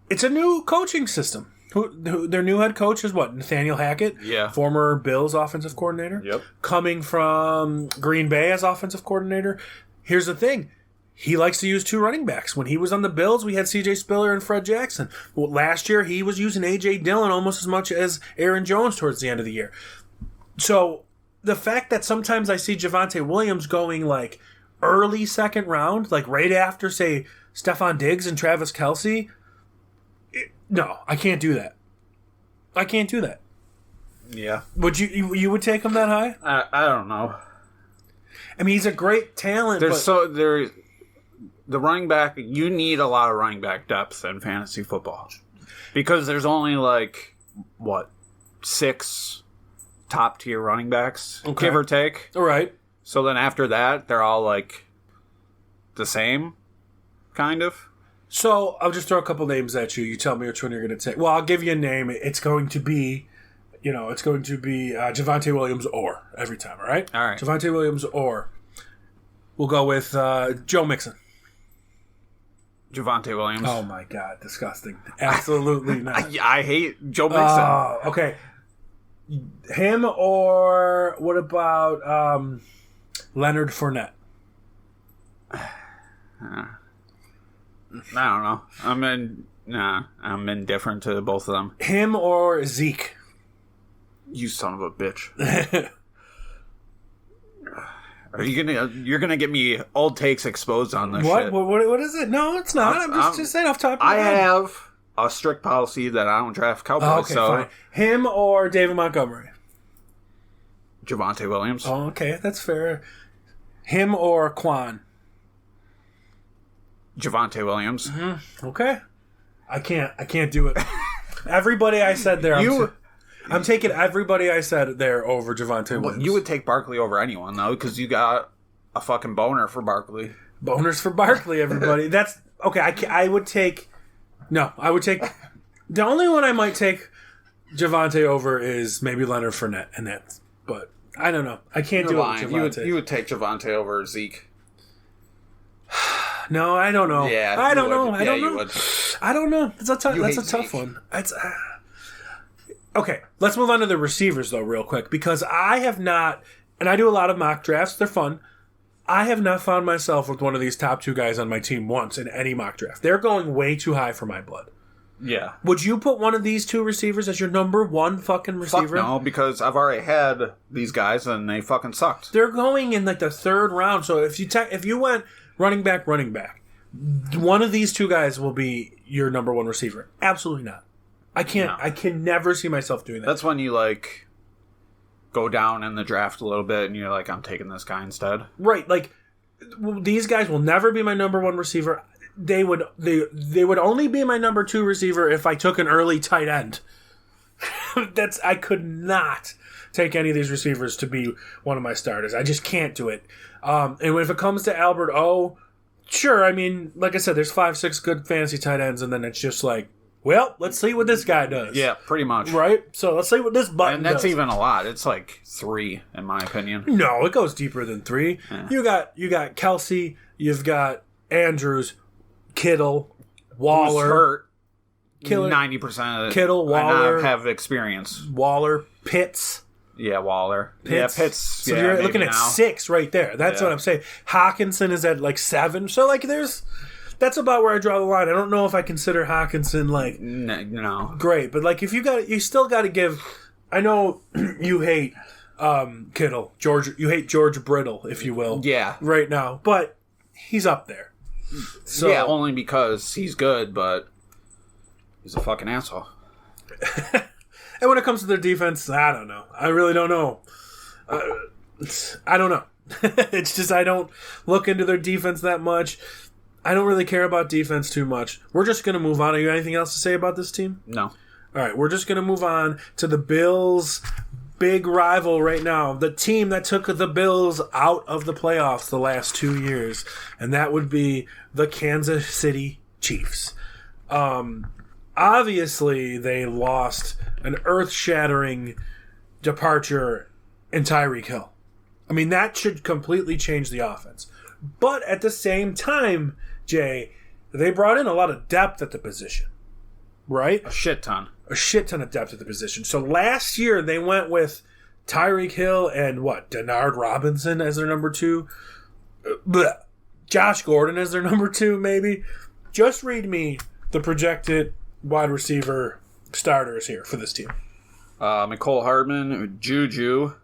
It's a new coaching system. Their new head coach is what? Nathaniel Hackett? Yeah. Former Bills offensive coordinator? Yep. Coming from Green Bay as offensive coordinator. Here's the thing. He likes to use 2 running backs. When he was on the Bills, we had C.J. Spiller and Fred Jackson. Well, last year, he was using A.J. Dillon almost as much as Aaron Jones towards the end of the year. So, the fact that sometimes I see Javonte Williams going, like, early second round, like right after, say, Stephon Diggs and Travis Kelce, no, I can't do that. I can't do that. Yeah. Would you would take him that high? I don't know. I mean, he's a great talent. The running back. You need a lot of running back depth in fantasy football because there's only 6 top tier running backs, give or take. All right. So then after that, they're all like the same, kind of. So I'll just throw a couple names at you. You tell me which one you're going to take. Well, I'll give you a name. It's going to be, Javonte Williams or every time. All right. All right. Javonte Williams or. We'll go with Joe Mixon. Javonte Williams. Oh my God, disgusting! Absolutely not. I hate Joe Mixon. Okay. Him or what about Leonard Fournette? I don't know. I'm indifferent to both of them. Him or Zeke? You son of a bitch. Are you're gonna get me old takes exposed on this shit? What is it? No, it's not. I'm just saying off top of my head. I have a strict policy that I don't draft Cowboys. Okay, fine. Him or David Montgomery? Javonte Williams. Oh, okay, that's fair. Him or Quan? Javonte Williams. Mm-hmm. Okay. I can't do it. Everybody I said there, I'm taking everybody I said there over Javonte Williams. You would take Barkley over anyone, though, because you got a fucking boner for Barkley. Boners for Barkley, everybody. That's okay. I would take. The only one I might take Javonte over is maybe Leonard Fournette, and that's. But I don't know. I can't do it with Javonte. You would take Javonte over Zeke. No, I don't know. Yeah, I don't know. I don't know. I don't know. That's a tough one. Okay, let's move on to the receivers, though, real quick, because I have not, and I do a lot of mock drafts. They're fun. I have not found myself with one of these top two guys on my team once in any mock draft. They're going way too high for my blood. Yeah. Would you put one of these two receivers as your number one fucking receiver? Fuck no, because I've already had these guys and they fucking sucked. They're going in like the third round, so if you went running back, one of these two guys will be your number one receiver. Absolutely not. I can't. No. I can never see myself doing that. That's when you like go down in the draft a little bit, and you're like, I'm taking this guy instead. Right. Like these guys will never be my number one receiver. They would only be my number two receiver if I took an early tight end. I could not take any of these receivers to be one of my starters. I just can't do it. And if it comes to Albert O, sure. I mean, like I said, there's 5-6 good fantasy tight ends, and then it's just like, well, let's see what this guy does. Yeah, pretty much. Right? So let's see what this button does. And that's even a lot. It's like 3, in my opinion. No, it goes deeper than 3. Yeah. You got Kelsey, you've got Andrews, Kittle, Waller. Who's hurt 90% of it. Kittle, Waller. I have experience. Waller, Pitts. Yeah, Waller. Yeah, Pitts. So you're looking at 6 right there. That's what I'm saying. Hawkinson is at like 7. So like that's about where I draw the line. I don't know if I consider Hawkinson like no great, but like if you still got to give. I know you hate Kittle, George. You hate George Brittle, if you will. Yeah, right now, but he's up there. So, yeah, only because he's good, but he's a fucking asshole. And when it comes to their defense, I don't know. I really don't know. I don't know. It's just I don't look into their defense that much. I don't really care about defense too much. We're just going to move on. Are you anything else to say about this team? No. All right, we're just going to move on to the Bills' big rival right now. The team that took the Bills out of the playoffs the last 2 years, and that would be the Kansas City Chiefs. Obviously, they lost an earth-shattering departure in Tyreek Hill. I mean, that should completely change the offense. But at the same time, Jay, they brought in a lot of depth at the position, right? A shit ton of depth at the position. So last year they went with Tyreek Hill and Denard Robinson as their number 2. Josh Gordon as their number 2, maybe. Just read me the projected wide receiver starters here for this team. Mecole Hardman, Juju,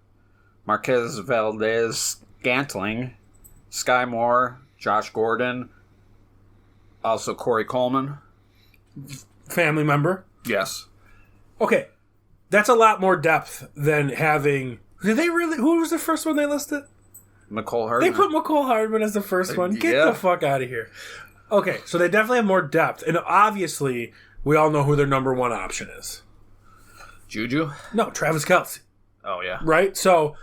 Marquez Valdez-Scantling, Sky Moore, Josh Gordon, also Corey Coleman. Family member? Yes. Okay. That's a lot more depth than having... Did they really... Who was the first one they listed? Mecole Hardman. They put Mecole Hardman as the first one. Get the fuck out of here. Okay, so they definitely have more depth. And obviously, we all know who their number 1 option is. Juju? No, Travis Kelce. Oh, yeah. Right? So...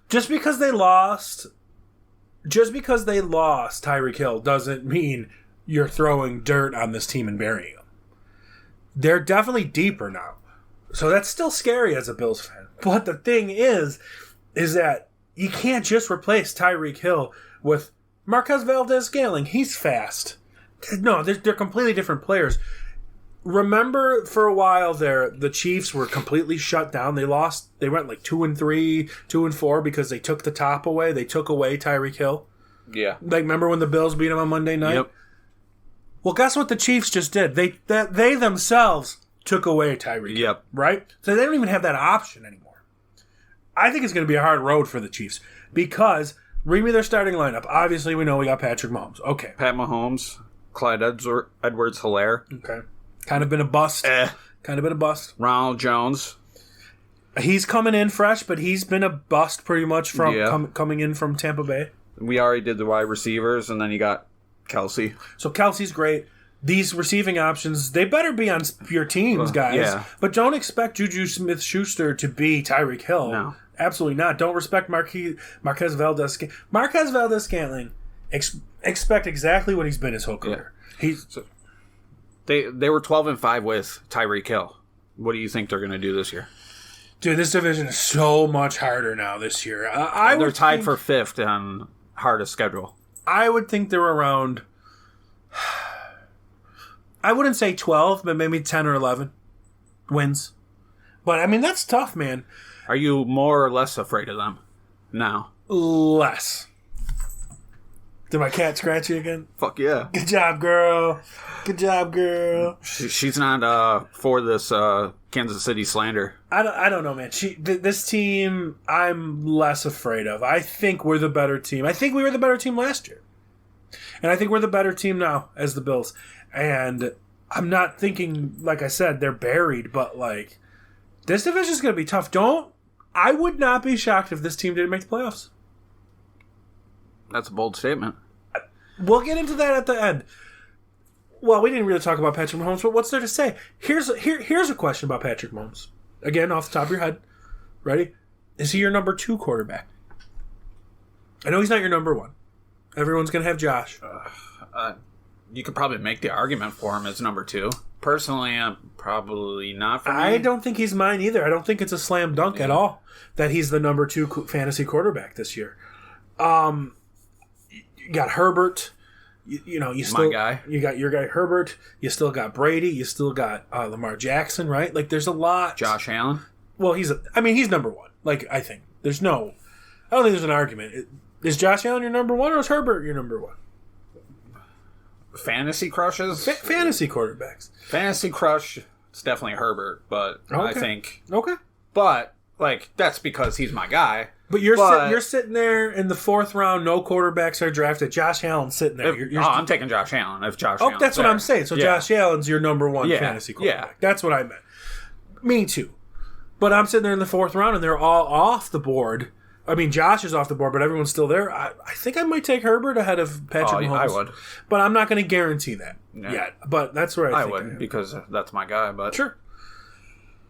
Just because they lost Tyreek Hill doesn't mean you're throwing dirt on this team and burying them. They're definitely deeper now. So that's still scary as a Bills fan. But the thing is that you can't just replace Tyreek Hill with Marquez Valdez-Scantling. He's fast. No, they're completely different players. Remember, for a while there, the Chiefs were completely shut down. They went like 2-3, 2-4 because they took the top away. They took away Tyreek Hill. Yeah. Like, remember when the Bills beat them on Monday night? Yep. Well, guess what the Chiefs just did? They themselves took away Tyreek. Yep. Right? So they don't even have that option anymore. I think it's going to be a hard road for the Chiefs because read me their starting lineup. Obviously, we know we got Patrick Mahomes. Okay. Pat Mahomes, Clyde Edwards-Helaire. Okay. Kind of been a bust. Kind of been a bust. Ronald Jones. He's coming in fresh, but he's been a bust pretty much from coming in from Tampa Bay. We already did the wide receivers, and then you got Kelsey. So Kelsey's great. These receiving options, they better be on your teams, guys. Yeah. But don't expect Juju Smith-Schuster to be Tyreek Hill. No. Absolutely not. Don't respect Marquez Valdez-Scantling. Expect exactly what he's been his whole career. Yeah. They were 12-5 with Tyreek Hill. What do you think they're going to do this year? Dude, this division is so much harder now this year. They're tied for 5th on hardest schedule. I would think they're around... I wouldn't say 12, but maybe 10 or 11 wins. But, I mean, that's tough, man. Are you more or less afraid of them now? Less. Did my cat scratch you again? Fuck yeah. Good job, girl. Good job, girl. She's not for this Kansas City slander. I don't know, man. This team, I'm less afraid of. I think we're the better team. I think we were the better team last year. And I think we're the better team now as the Bills. And I'm not thinking, like I said, they're buried, but, like, this division's going to be tough. I would not be shocked if this team didn't make the playoffs. That's a bold statement. We'll get into that at the end. Well, we didn't really talk about Patrick Mahomes, but what's there to say? Here's a question about Patrick Mahomes. Again, off the top of your head. Ready? Is he your number 2 quarterback? I know he's not your number 1. Everyone's going to have Josh. You could probably make the argument for him as number 2. Personally, I'm probably not for me. I don't think he's mine either. I don't think it's a slam dunk at all that he's the number 2 fantasy quarterback this year. You got Herbert. You still my guy. You got your guy Herbert. You still got Brady. You still got Lamar Jackson, right? Like, there's a lot. Josh Allen. Well, he's number 1. Like, I think I don't think there's an argument. Is Josh Allen your number 1 or is Herbert your number 1? Fantasy crushes? Fantasy quarterbacks. Fantasy crush, it's definitely Herbert, but Okay. I think... Okay. But, like, that's because he's my guy. But you're sitting there in the 4th round, no quarterbacks are drafted. Josh Allen's sitting there. I'm taking Josh Allen if Josh Allen's that's there. what I'm saying. So Josh Allen's your number 1 Yeah. fantasy quarterback. Yeah. That's what I meant. Me too. But I'm sitting there in the 4th round, and they're all off the board. I mean, Josh is off the board, but everyone's still there. I think I might take Herbert ahead of Patrick Mahomes. I would. But I'm not going to guarantee that yet. But that's where I think would, because that's my guy. But sure.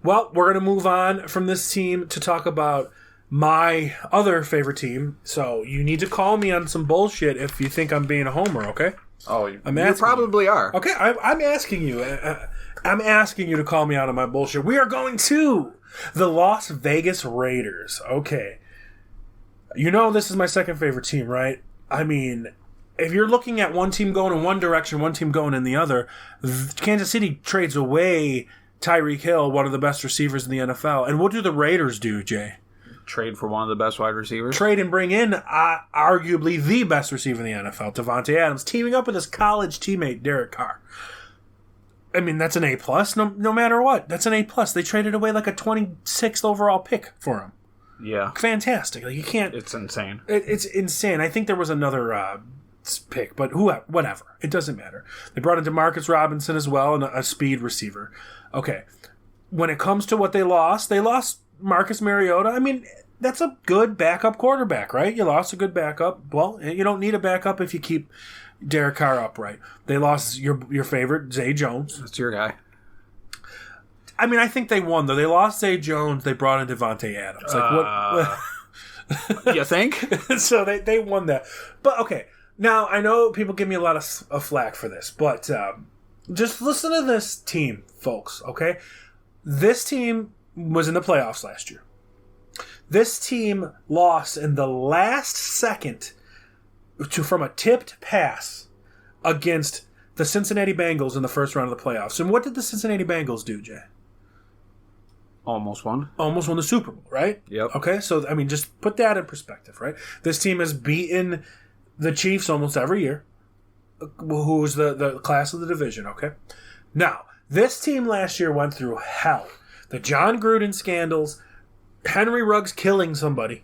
Well, we're going to move on from this team to talk about my other favorite team. So you need to call me on some bullshit if you think I'm being a homer, okay? Oh, you probably are. Okay, I'm asking you. I'm asking you to call me out on my bullshit. We are going to the Las Vegas Raiders. Okay. You know this is my second favorite team, right? I mean, if you're looking at one team going in one direction, one team going in the other, Kansas City trades away Tyreek Hill, one of the best receivers in the NFL. And what do the Raiders do, Jay? Trade for one of the best wide receivers? Trade and bring in arguably the best receiver in the NFL, Devontae Adams, teaming up with his college teammate, Derek Carr. I mean, that's an A+, no matter what. That's an A+. They traded away like a 26th overall pick for him. Yeah. Fantastic. Like, you can't... It's insane. It's insane. I think there was another pick, but whatever. It doesn't matter. They brought in DeMarcus Robinson as well, and a speed receiver. Okay. When it comes to what they lost Marcus Mariota. I mean, that's a good backup quarterback, right? You lost a good backup. Well, you don't need a backup if you keep Derek Carr upright. They lost your favorite, Zay Jones. That's your guy. I mean, I think they won, though. They lost Zay Jones. They brought in Devontae Adams. Like, what? You think? So they won that. But, okay. Now, I know people give me a lot of flack for this, but just listen to this team, folks, okay? This team was in the playoffs last year. This team lost in the last second from a tipped pass against the Cincinnati Bengals in the first round of the playoffs. And what did the Cincinnati Bengals do, Jay? Almost won. Almost won the Super Bowl, right? Yep. Okay, so, I mean, just put that in perspective, right? This team has beaten the Chiefs almost every year, who was the class of the division, okay? Now, this team last year went through hell. The John Gruden scandals, Henry Ruggs killing somebody,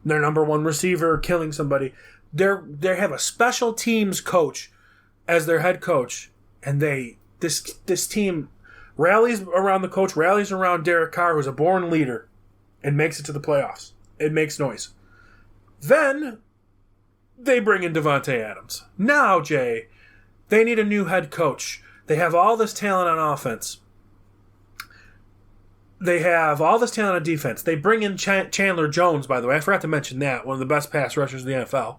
their number one receiver killing somebody. They have a special teams coach as their head coach, and this team rallies around the coach, rallies around Derek Carr, who's a born leader, and makes it to the playoffs. It makes noise. Then they bring in Davante Adams. Now, Jay, they need a new head coach. They have all this talent on offense. They have all this talent on defense. They bring in Chandler Jones, by the way. I forgot to mention that. One of the best pass rushers in the NFL.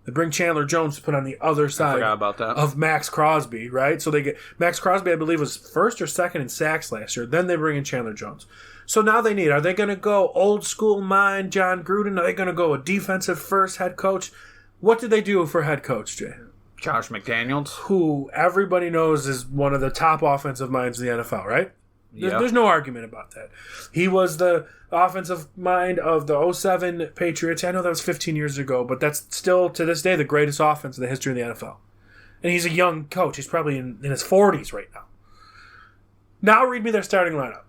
They bring Chandler Jones to put on the other side of Max Crosby, right? So they get Max Crosby, I believe, was first or second in sacks last year. Then they bring in Chandler Jones. So now are they going to go old school mind John Gruden? Are they going to go a defensive first head coach? What did they do for head coach, Jay? Josh McDaniels. Who everybody knows is one of the top offensive minds in the NFL, right? There's no argument about that. He was the offensive mind of the 2007 Patriots. I know that was 15 years ago, but that's still, to this day, the greatest offense in the history of the NFL. And he's a young coach. He's probably in his 40s right now. Now read me their starting lineup.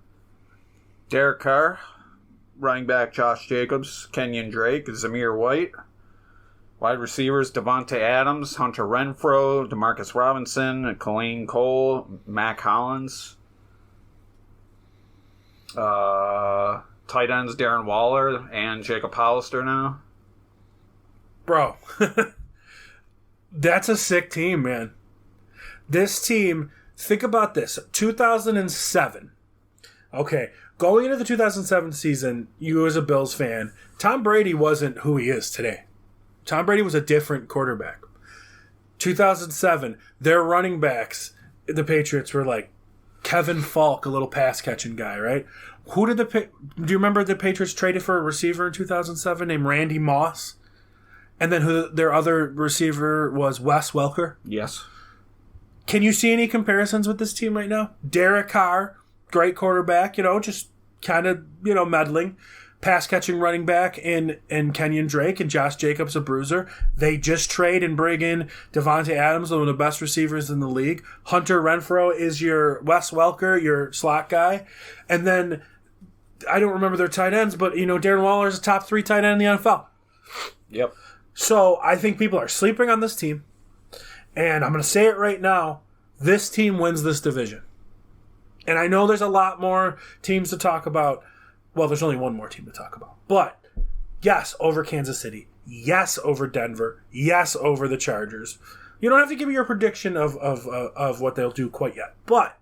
Derek Carr, running back Josh Jacobs, Kenyon Drake, Zamir White, wide receivers Davante Adams, Hunter Renfrow, Demarcus Robinson, Colleen Cole, Mac Hollins. Tight ends Darren Waller and Jacob Hollister now. Bro, that's a sick team, man. This team, think about this. 2007. Okay, going into the 2007 season, you as a Bills fan, Tom Brady wasn't who he is today. Tom Brady was a different quarterback. 2007, their running backs, the Patriots, were like Kevin Falk, a little pass-catching guy, right? Do you remember the Patriots traded for a receiver in 2007 named Randy Moss? And then their other receiver was Wes Welker? Yes. Can you see any comparisons with this team right now? Derek Carr, great quarterback, just kind of, meddling. Pass-catching running back in Kenyon Drake and Josh Jacobs, a bruiser. They just trade and bring in Davante Adams, one of the best receivers in the league. Hunter Renfrow is your Wes Welker, your slot guy. And then, I don't remember their tight ends, but, Darren Waller is a top 3 tight end in the NFL. Yep. So, I think people are sleeping on this team. And I'm going to say it right now. This team wins this division. And I know there's a lot more teams to talk about. Well, there's only one more team to talk about. But, yes, over Kansas City. Yes, over Denver. Yes, over the Chargers. You don't have to give me your prediction of what they'll do quite yet. But,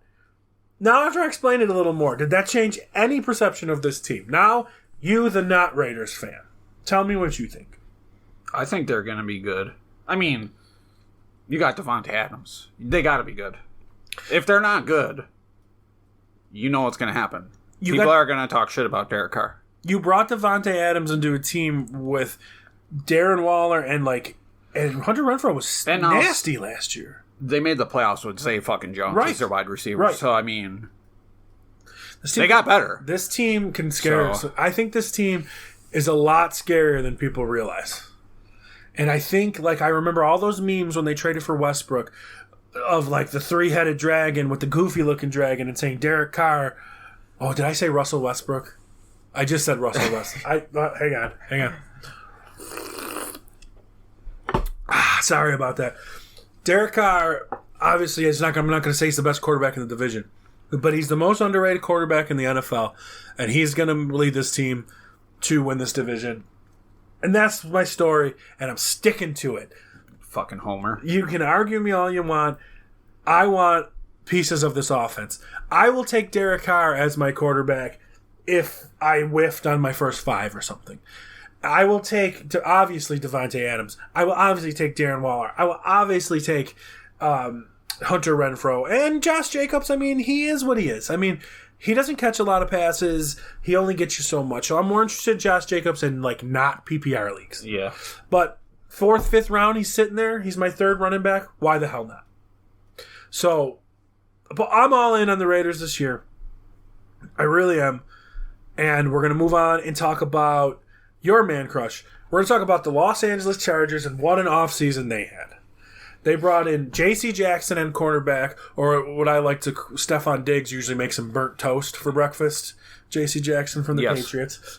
now after I explain it a little more, did that change any perception of this team? Now, you, the not Raiders fan, tell me what you think. I think they're going to be good. I mean, you got Davante Adams. They got to be good. If they're not good, you know what's going to happen. People are going to talk shit about Derek Carr. You brought Davante Adams into a team with Darren Waller and Hunter Renfrow was nasty last year. They made the playoffs with Zay fucking Jones as their wide receiver. Right. So, I mean, they got better. This team can scare us. I think this team is a lot scarier than people realize. And I think, I remember all those memes when they traded for Westbrook of, the 3-headed dragon with the goofy-looking dragon and saying Derek Carr. Oh, did I say Russell Westbrook? I just said Russell Westbrook. Hang on. Sorry about that. Derek Carr, obviously, I'm not going to say he's the best quarterback in the division, but he's the most underrated quarterback in the NFL, and he's going to lead this team to win this division. And that's my story, and I'm sticking to it. Fucking homer. You can argue me all you want. I want pieces of this offense. I will take Derek Carr as my quarterback if I whiffed on my first 5 or something. I will take, obviously, Devontae Adams. I will obviously take Darren Waller. I will obviously take Hunter Renfrow. And Josh Jacobs, I mean, he is what he is. I mean, he doesn't catch a lot of passes. He only gets you so much. So I'm more interested in Josh Jacobs in, like, not PPR leagues. Yeah. But 4th, 5th round, he's sitting there. He's my 3rd running back. Why the hell not? So, but I'm all in on the Raiders this year. I really am. And we're going to move on and talk about your man crush. We're going to talk about the Los Angeles Chargers and what an offseason they had. They brought in J.C. Jackson and cornerback, or what I like to, Stephon Diggs usually makes some burnt toast for breakfast. J.C. Jackson from the Patriots.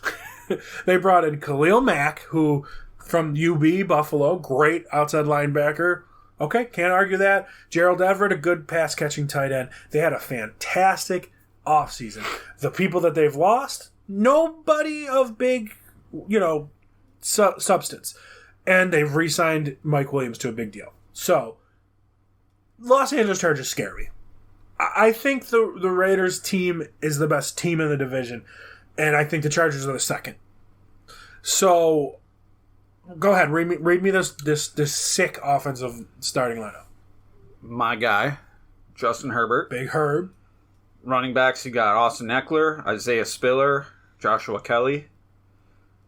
They brought in Khalil Mack, who from UB, Buffalo, great outside linebacker. Okay, can't argue that. Gerald Everett, a good pass-catching tight end. They had a fantastic offseason. The people that they've lost, nobody of big, substance. And they've re-signed Mike Williams to a big deal. So, Los Angeles Chargers scare me. I think the Raiders team is the best team in the division, and I think the Chargers are the second. So, go ahead, read me this sick offensive starting lineup. My guy, Justin Herbert. Big Herb. Running backs, you got Austin Eckler, Isaiah Spiller, Joshua Kelly.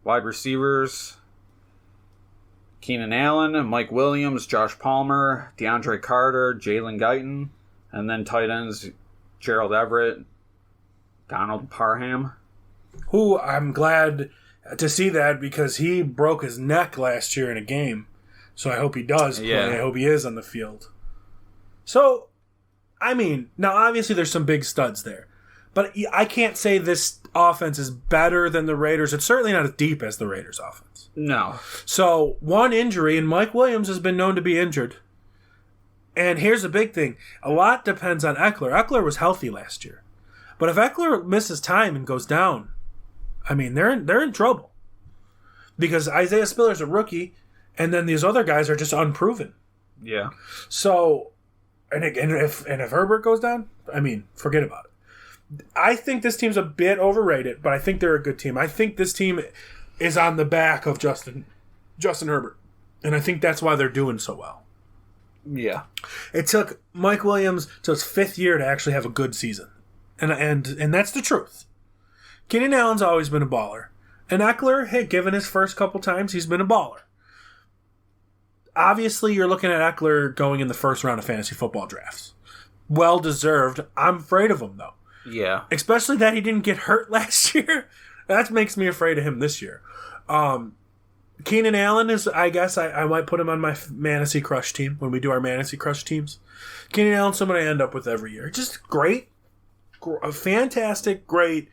Wide receivers, Keenan Allen, Mike Williams, Josh Palmer, DeAndre Carter, Jalen Guyton. And then tight ends, Gerald Everett, Donald Parham. Who I'm glad to see that because he broke his neck last year in a game. So I hope he does play. Yeah. I hope he is on the field. So, I mean, now obviously there's some big studs there. But I can't say this offense is better than the Raiders. It's certainly not as deep as the Raiders offense. No. So, one injury, and Mike Williams has been known to be injured. And here's the big thing. A lot depends on Eckler. Eckler was healthy last year. But if Eckler misses time and goes down, I mean, they're in trouble. Because Isaiah Spiller's a rookie, and then these other guys are just unproven. Yeah. So, and if Herbert goes down, I mean, forget about it. I think this team's a bit overrated, but I think they're a good team. I think this team is on the back of Justin Herbert. And I think that's why they're doing so well. Yeah. It took Mike Williams to his 5th year to actually have a good season. And that's the truth. Keenan Allen's always been a baller. And Eckler, hey, given his first couple times, he's been a baller. Obviously, you're looking at Eckler going in the first round of fantasy football drafts. Well deserved. I'm afraid of him, though. Yeah. Especially that he didn't get hurt last year. That makes me afraid of him this year. Keenan Allen is, I guess, I might put him on my Fantasy Crush team when we do our Fantasy Crush teams. Keenan Allen's someone I end up with every year. Just great, a fantastic, great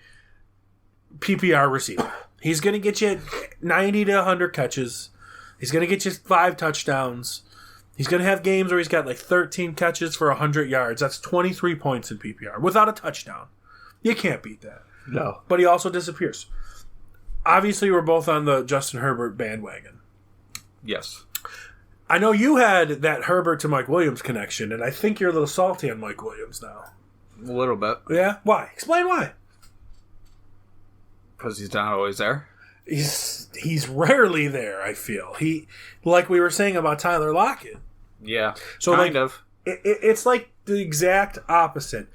PPR receiver. He's going to get you 90 to 100 catches. He's going to get you 5 touchdowns. He's going to have games where he's got like 13 catches for 100 yards. That's 23 points in PPR without a touchdown. You can't beat that. No. But he also disappears. Obviously, we're both on the Justin Herbert bandwagon. Yes. I know you had that Herbert to Mike Williams connection, and I think you're a little salty on Mike Williams now. A little bit. Yeah? Why? Explain why. Because he's not always there. He's rarely there, I feel. He, like we were saying about Tyler Lockett. Yeah. So kind like, of. It's like the exact opposite.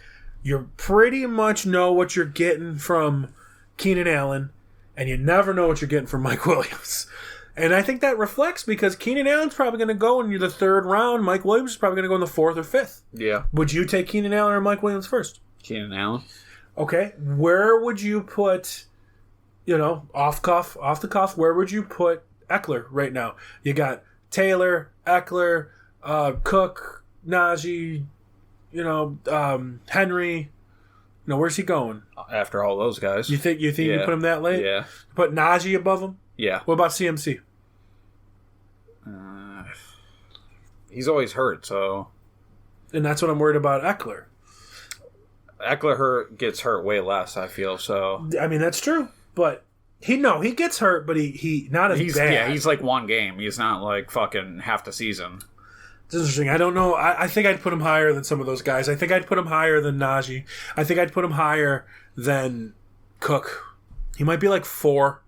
You pretty much know what you're getting from Keenan Allen, and you never know what you're getting from Mike Williams. And I think that reflects because Keenan Allen's probably going to go in the 3rd round. Mike Williams is probably going to go in the 4th or 5th. Yeah. Would you take Keenan Allen or Mike Williams first? Keenan Allen. Okay. Where would you put, off the cuff, where would you put Eckler right now? You got Taylor, Eckler, Cook, Najee, Henry. Where's he going? After all those guys. You think Yeah. you put him that late? Yeah. Put Najee above him? Yeah. What about CMC? He's always hurt, so... And that's what I'm worried about Eckler. Eckler gets hurt way less, I feel, so... I mean, that's true. But he gets hurt, but he not as bad. Yeah, he's like one game. He's not like fucking half the season. It's interesting. I don't know. I think I'd put him higher than some of those guys. I think I'd put him higher than Najee. I think I'd put him higher than Cook. He might be like 4.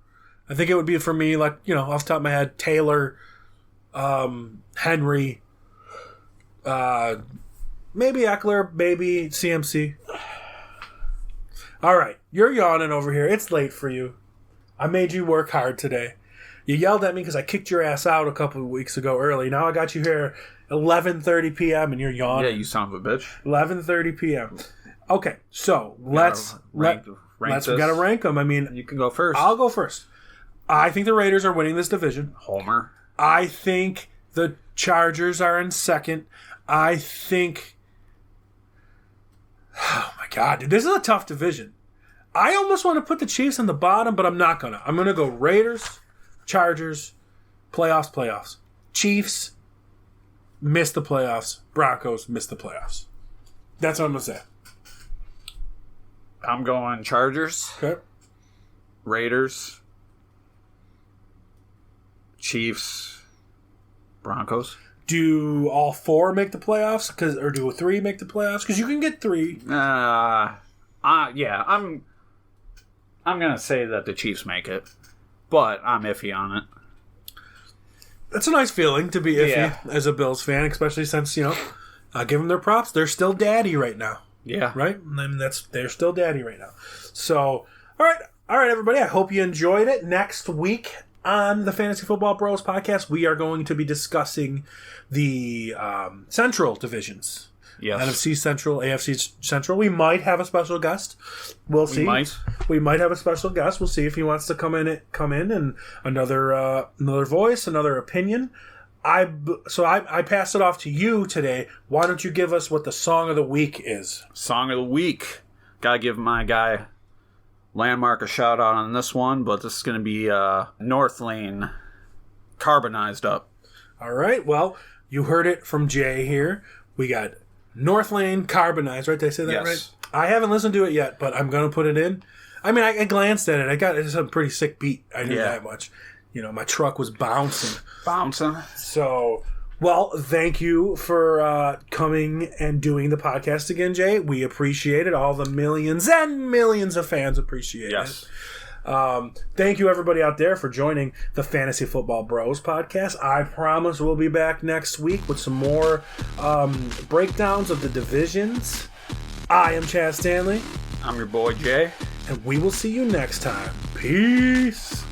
I think it would be for me, like, off the top of my head, Taylor, Henry, maybe Eckler, maybe CMC. All right, you're yawning over here. It's late for you. I made you work hard today. You yelled at me because I kicked your ass out a couple of weeks ago early. Now I got you here 11:30 p.m. and you're yawning. Yeah, you son of a bitch. 11:30 p.m. Okay, so let's rank we this. got to rank them. I mean, You can go first. I'll go first. I think the Raiders are winning this division. Homer. I think the Chargers are in second. I think... Oh, my God. Dude, this is a tough division. I almost want to put the Chiefs in the bottom, but I'm not going to. I'm going to go Raiders, Chargers, playoffs. Chiefs, miss the playoffs. Broncos, miss the playoffs. That's what I'm going to say. I'm going Chargers, Okay. Raiders, Chiefs, Broncos. Do all four make the playoffs? Or do 3 make the playoffs? Because you can get 3. Yeah, I'm gonna say that the Chiefs make it, but I'm iffy on it. That's a nice feeling to be iffy as a Bills fan, especially since, give them their props. They're still daddy right now. Yeah. Right? I mean, they're still daddy right now. So, all right, everybody. I hope you enjoyed it. Next week on the Fantasy Football Bros podcast, we are going to be discussing the Central divisions. Yes. NFC Central, AFC Central. We might have a special guest. We'll see. We might have a special guest. We'll see if he wants to come in and another voice, another opinion. I pass it off to you today. Why don't you give us what the song of the week is? Song of the week. Gotta give my guy Landmark a shout out on this one, but this is gonna be North Lane, Carbonized Up. All right. Well, you heard it from Jay here. We got North Lane, Carbonized. Right? Did I say that right? I haven't listened to it yet, but I'm gonna put it in. I mean, I glanced at it. It's a pretty sick beat. I knew that much. My truck was bouncing. So, well, thank you for coming and doing the podcast again, Jay. We appreciate it. All the millions and millions of fans appreciate it. Thank you, everybody out there, for joining the Fantasy Football Bros podcast. I promise we'll be back next week with some more breakdowns of the divisions. I am Chad Stanley. I'm your boy, Jay. And we will see you next time. Peace.